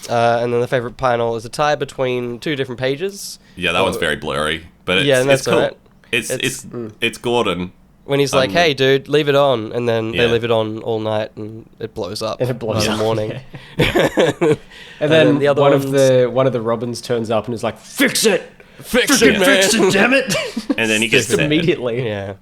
And then the favorite panel is a tie between 2 different pages. Yeah, that one's very blurry, but it's, Yeah, and that's it's cool. alright. It's Gordon. When he's like, "Hey, dude, leave it on," and then they Yeah. leave it on all night, and it blows up. And it blows in up, the morning. And then the other one ones- of the Robins turns up and is like, "Fix it! Fix it, man. Fix it, damn it!" And then he gets Just sad. immediately. Yeah.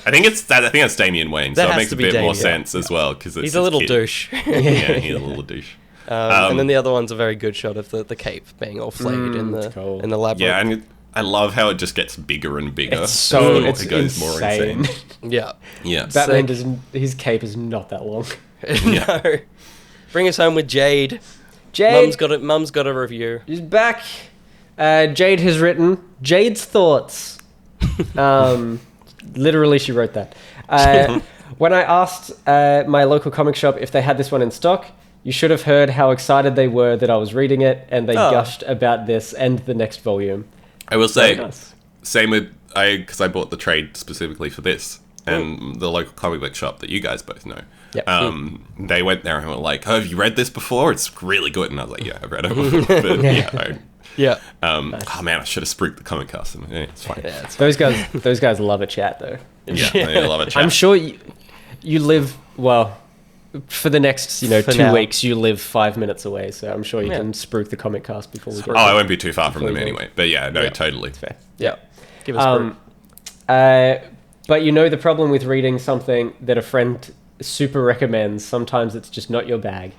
I think that's Damian Wayne, so That it has makes to a be bit more Damian. sense as well because He's a little douche. Yeah, he's a little douche. And then the other one's a very good shot of the cape being all flayed in it's cool. the labyrinth. Yeah, and I love how it just gets bigger and bigger. It's so as it's it goes more insane. insane. Yeah. Yeah. Batman Sick. doesn't. His cape is not that long. No. Bring us home with Jade. Jade Mum's got a review. is back. Jade has written Jade's thoughts. Literally, she wrote that. When I asked my local comic shop if they had this one in stock, you should have heard how excited they were that I was reading it, and they gushed about this and the next volume. I will say, Very nice. same with because I bought the trade specifically for this, and the local comic book shop that you guys both know. Yep. They went there and were like, "Oh, have you read this before? It's really good." And I was like, "Yeah, I've read it." But Yeah. oh man, I should have spruiked the comic cast. Yeah, it's fine. Yeah, it's Those guys love a chat though. Yeah, I love it. I'm sure you live well. For the next, For 2 now. weeks, you live 5 minutes away, so I'm sure you Yeah. can spruik the comic cast before we Oh, go. I won't be too far from them Completely. anyway. But yeah, no, totally. Fair. Yeah. Give us But the problem with reading something that a friend super recommends, sometimes it's just not your bag.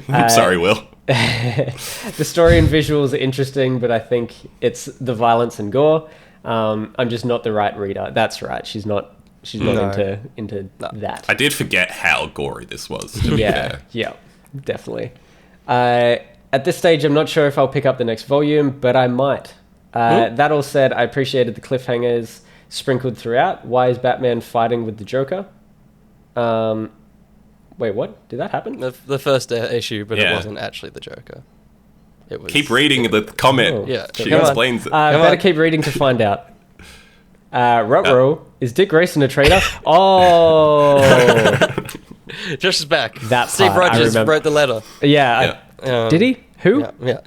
I'm sorry, Will. The story and visuals are interesting, but I think it's the violence and gore. I'm just not the right reader. That's right. She's not No. into that. I did forget how gory this was. To be fair. Yeah, definitely. At this stage, I'm not sure if I'll pick up the next volume, but I might. That all said, I appreciated the cliffhangers sprinkled throughout. Why is Batman fighting with the Joker? Wait, what? Did that happen? the first issue, but it Yeah. wasn't actually the Joker. It was. Keep reading the comment. Oh. Yeah. She Come on. explains it. Better on. keep reading to find out. Ruh-roh, is Dick Grayson a traitor? Oh, Josh is back. That Steve part, I Rogers remember. wrote the letter. yeah. Did he? Who? Yeah.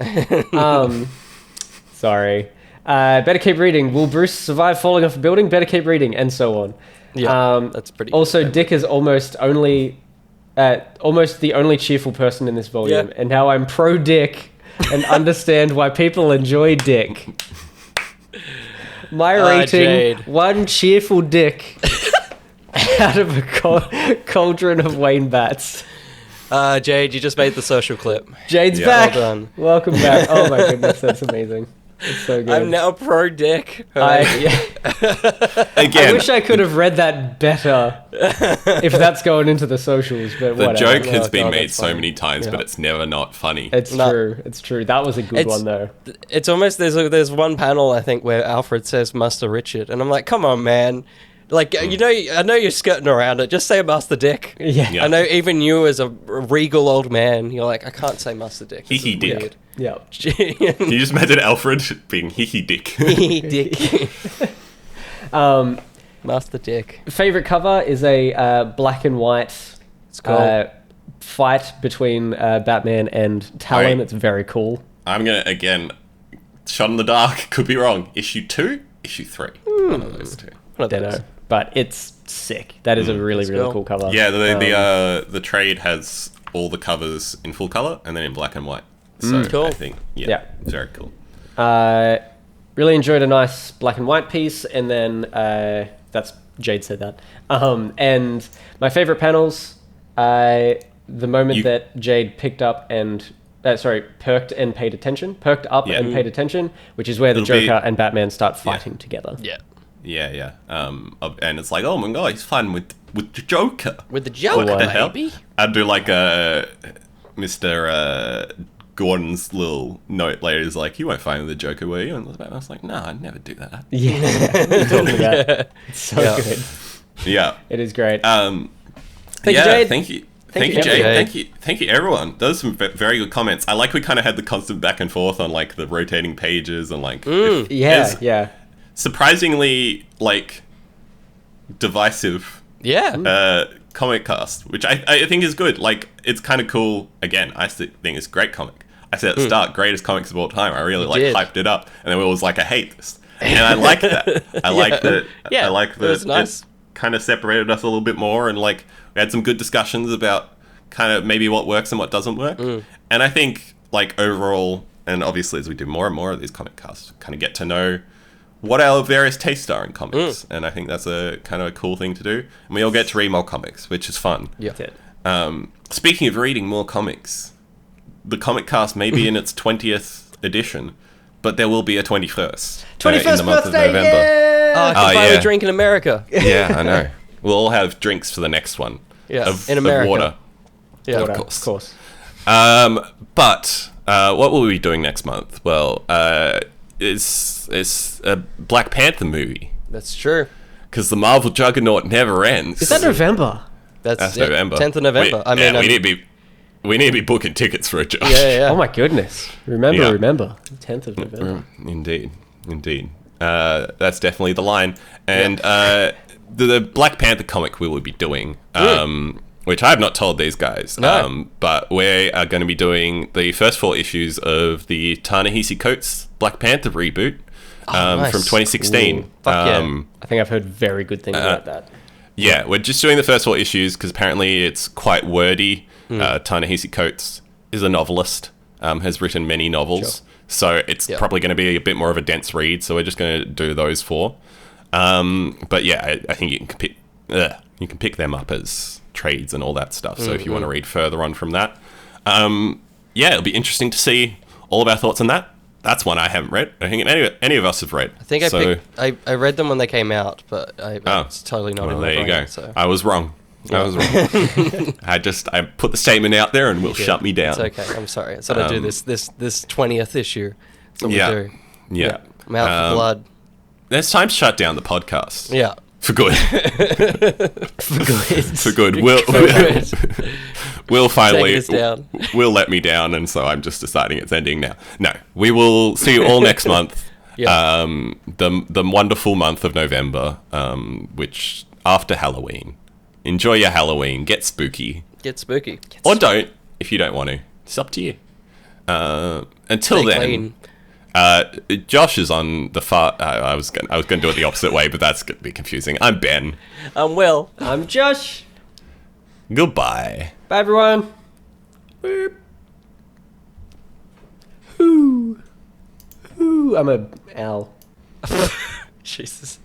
Sorry. Better keep reading. Will Bruce survive falling off a building? Better keep reading, and so on. Yeah, that's pretty. Also, good. Dick is almost the only cheerful person in this volume, Yeah. and now I'm pro Dick and understand why people enjoy Dick. My rating: Jade. one cheerful Dick out of a cauldron of Wayne bats. Jade, you just made the social clip. Jade's Yeah. back. Well done. Welcome back. Oh my goodness, that's amazing. It's so good. I'm now pro Dick. I Again, wish I could have read that better if that's going into the socials, but the whatever. joke has Oh, been God, made that's so funny. many times, but it's never not funny. It's No. true. It's true. That was a good It's- one, though. It's almost there's one panel I think where Alfred says Master Richard, and I'm like, come on, man. Like I know you're skirting around it. Just say Master Dick. Yeah. Yeah. I know even you as a regal old man, you're like, I can't say Master Dick. This Hee is Dick. weird. Yeah. Can you just imagine Alfred being hee dick? Dick. Master Dick. Favorite cover is a black and white It's cool. fight between Batman and Talon. Alright. It's very cool. I'm gonna again shot in the dark. Could be wrong. Issue 2, issue 3. One of those two. One of Don't those. know, but it's sick. That is a really Let's really go. cool cover. Yeah, the trade has all the covers in full color and then in black and white. So Cool. I think Yeah. very cool. Really enjoyed a nice black and white piece, and then that's Jade said that. And my favorite panels, the moment that Jade perked up and paid attention, and paid attention, which is where the It'll be- Joker and Batman start fighting together. Yeah. Yeah. And it's like, oh my god, he's fighting with the Joker. With the Joker, What the hell? baby. I'd do like Mr. Gordon's little note later. Is like, you won't fight with the Joker, will you? And I was like, no, I'd never do that. Yeah, totally that. It's so Yeah. good. Yeah. It is great. Thank you, Jade. Thank you. Thank you, Jay. Thank you, everyone. Those are some very good comments. I like we kind of had the constant back and forth on like the rotating pages and like surprisingly like divisive comic cast, which I think is good. Like it's kind of cool. Again, I think it's a great comic. I said at the start, greatest comics of all time. I really hyped it up, and then we was like, I hate this, and I like that. I like that. I like that. It was nice. It kind of separated us a little bit more, and like we had some good discussions about kind of maybe what works and what doesn't work. And I think like overall, and obviously as we do more and more of these comic casts, kind of get to know what our various tastes are in comics, and I think that's a kind of a cool thing to do. And we all get to read more comics, which is fun. Speaking of reading more comics, the comic cast may be in its 20th edition, but there will be a 21st. 21st in the month birthday, of November. Oh, I can finally drink in America. Yeah, I know. We'll all have drinks for the next one. Yeah, in America. Of water. Yeah, of course. But what will we be doing next month? Well, it's a Black Panther movie. That's true. Because the Marvel juggernaut never ends. Is that November? That's November. 10th of November. We need to be booking tickets for it, Josh. Yeah. Oh my goodness. Remember. 10th of November. Indeed. That's definitely the line. And the Black Panther comic we will be doing, which I have not told these guys, but we are going to be doing the first 4 issues of the Ta-Nehisi Coates Black Panther reboot from 2016. I think I've heard very good things about that. Yeah, we're just doing the first 4 issues because apparently it's quite wordy. Ta-Nehisi Coates is a novelist, has written many novels, so it's probably going to be a bit more of a dense read, so we're just going to do those 4. But yeah, I think you can pick them up as trades and all that stuff, so if you want to read further on from that. It'll be interesting to see all of our thoughts on that. That's one I haven't read. I think any of us have read. I think I read them when they came out, but it's totally not in my brain. There you go. So. I was wrong. I put the statement out there and will shut me down. It's okay. I'm sorry. That's what I do this 20th issue. That's what we do. Yeah. I'm out for blood. There's time to shut down the podcast. Yeah. For good. For good. We'll finally will let me down, and so I'm just deciding it's ending now. No, we will see you all next month. The wonderful month of November, which after Halloween. Enjoy your Halloween. Get spooky. Or don't if you don't want to. It's up to you. Until then. Josh is on the far. I was going to do it the opposite way, but that's going to be confusing. I'm Ben. I'm Will. I'm Josh. Goodbye. Bye, everyone. Boop. I'm a owl. Jesus.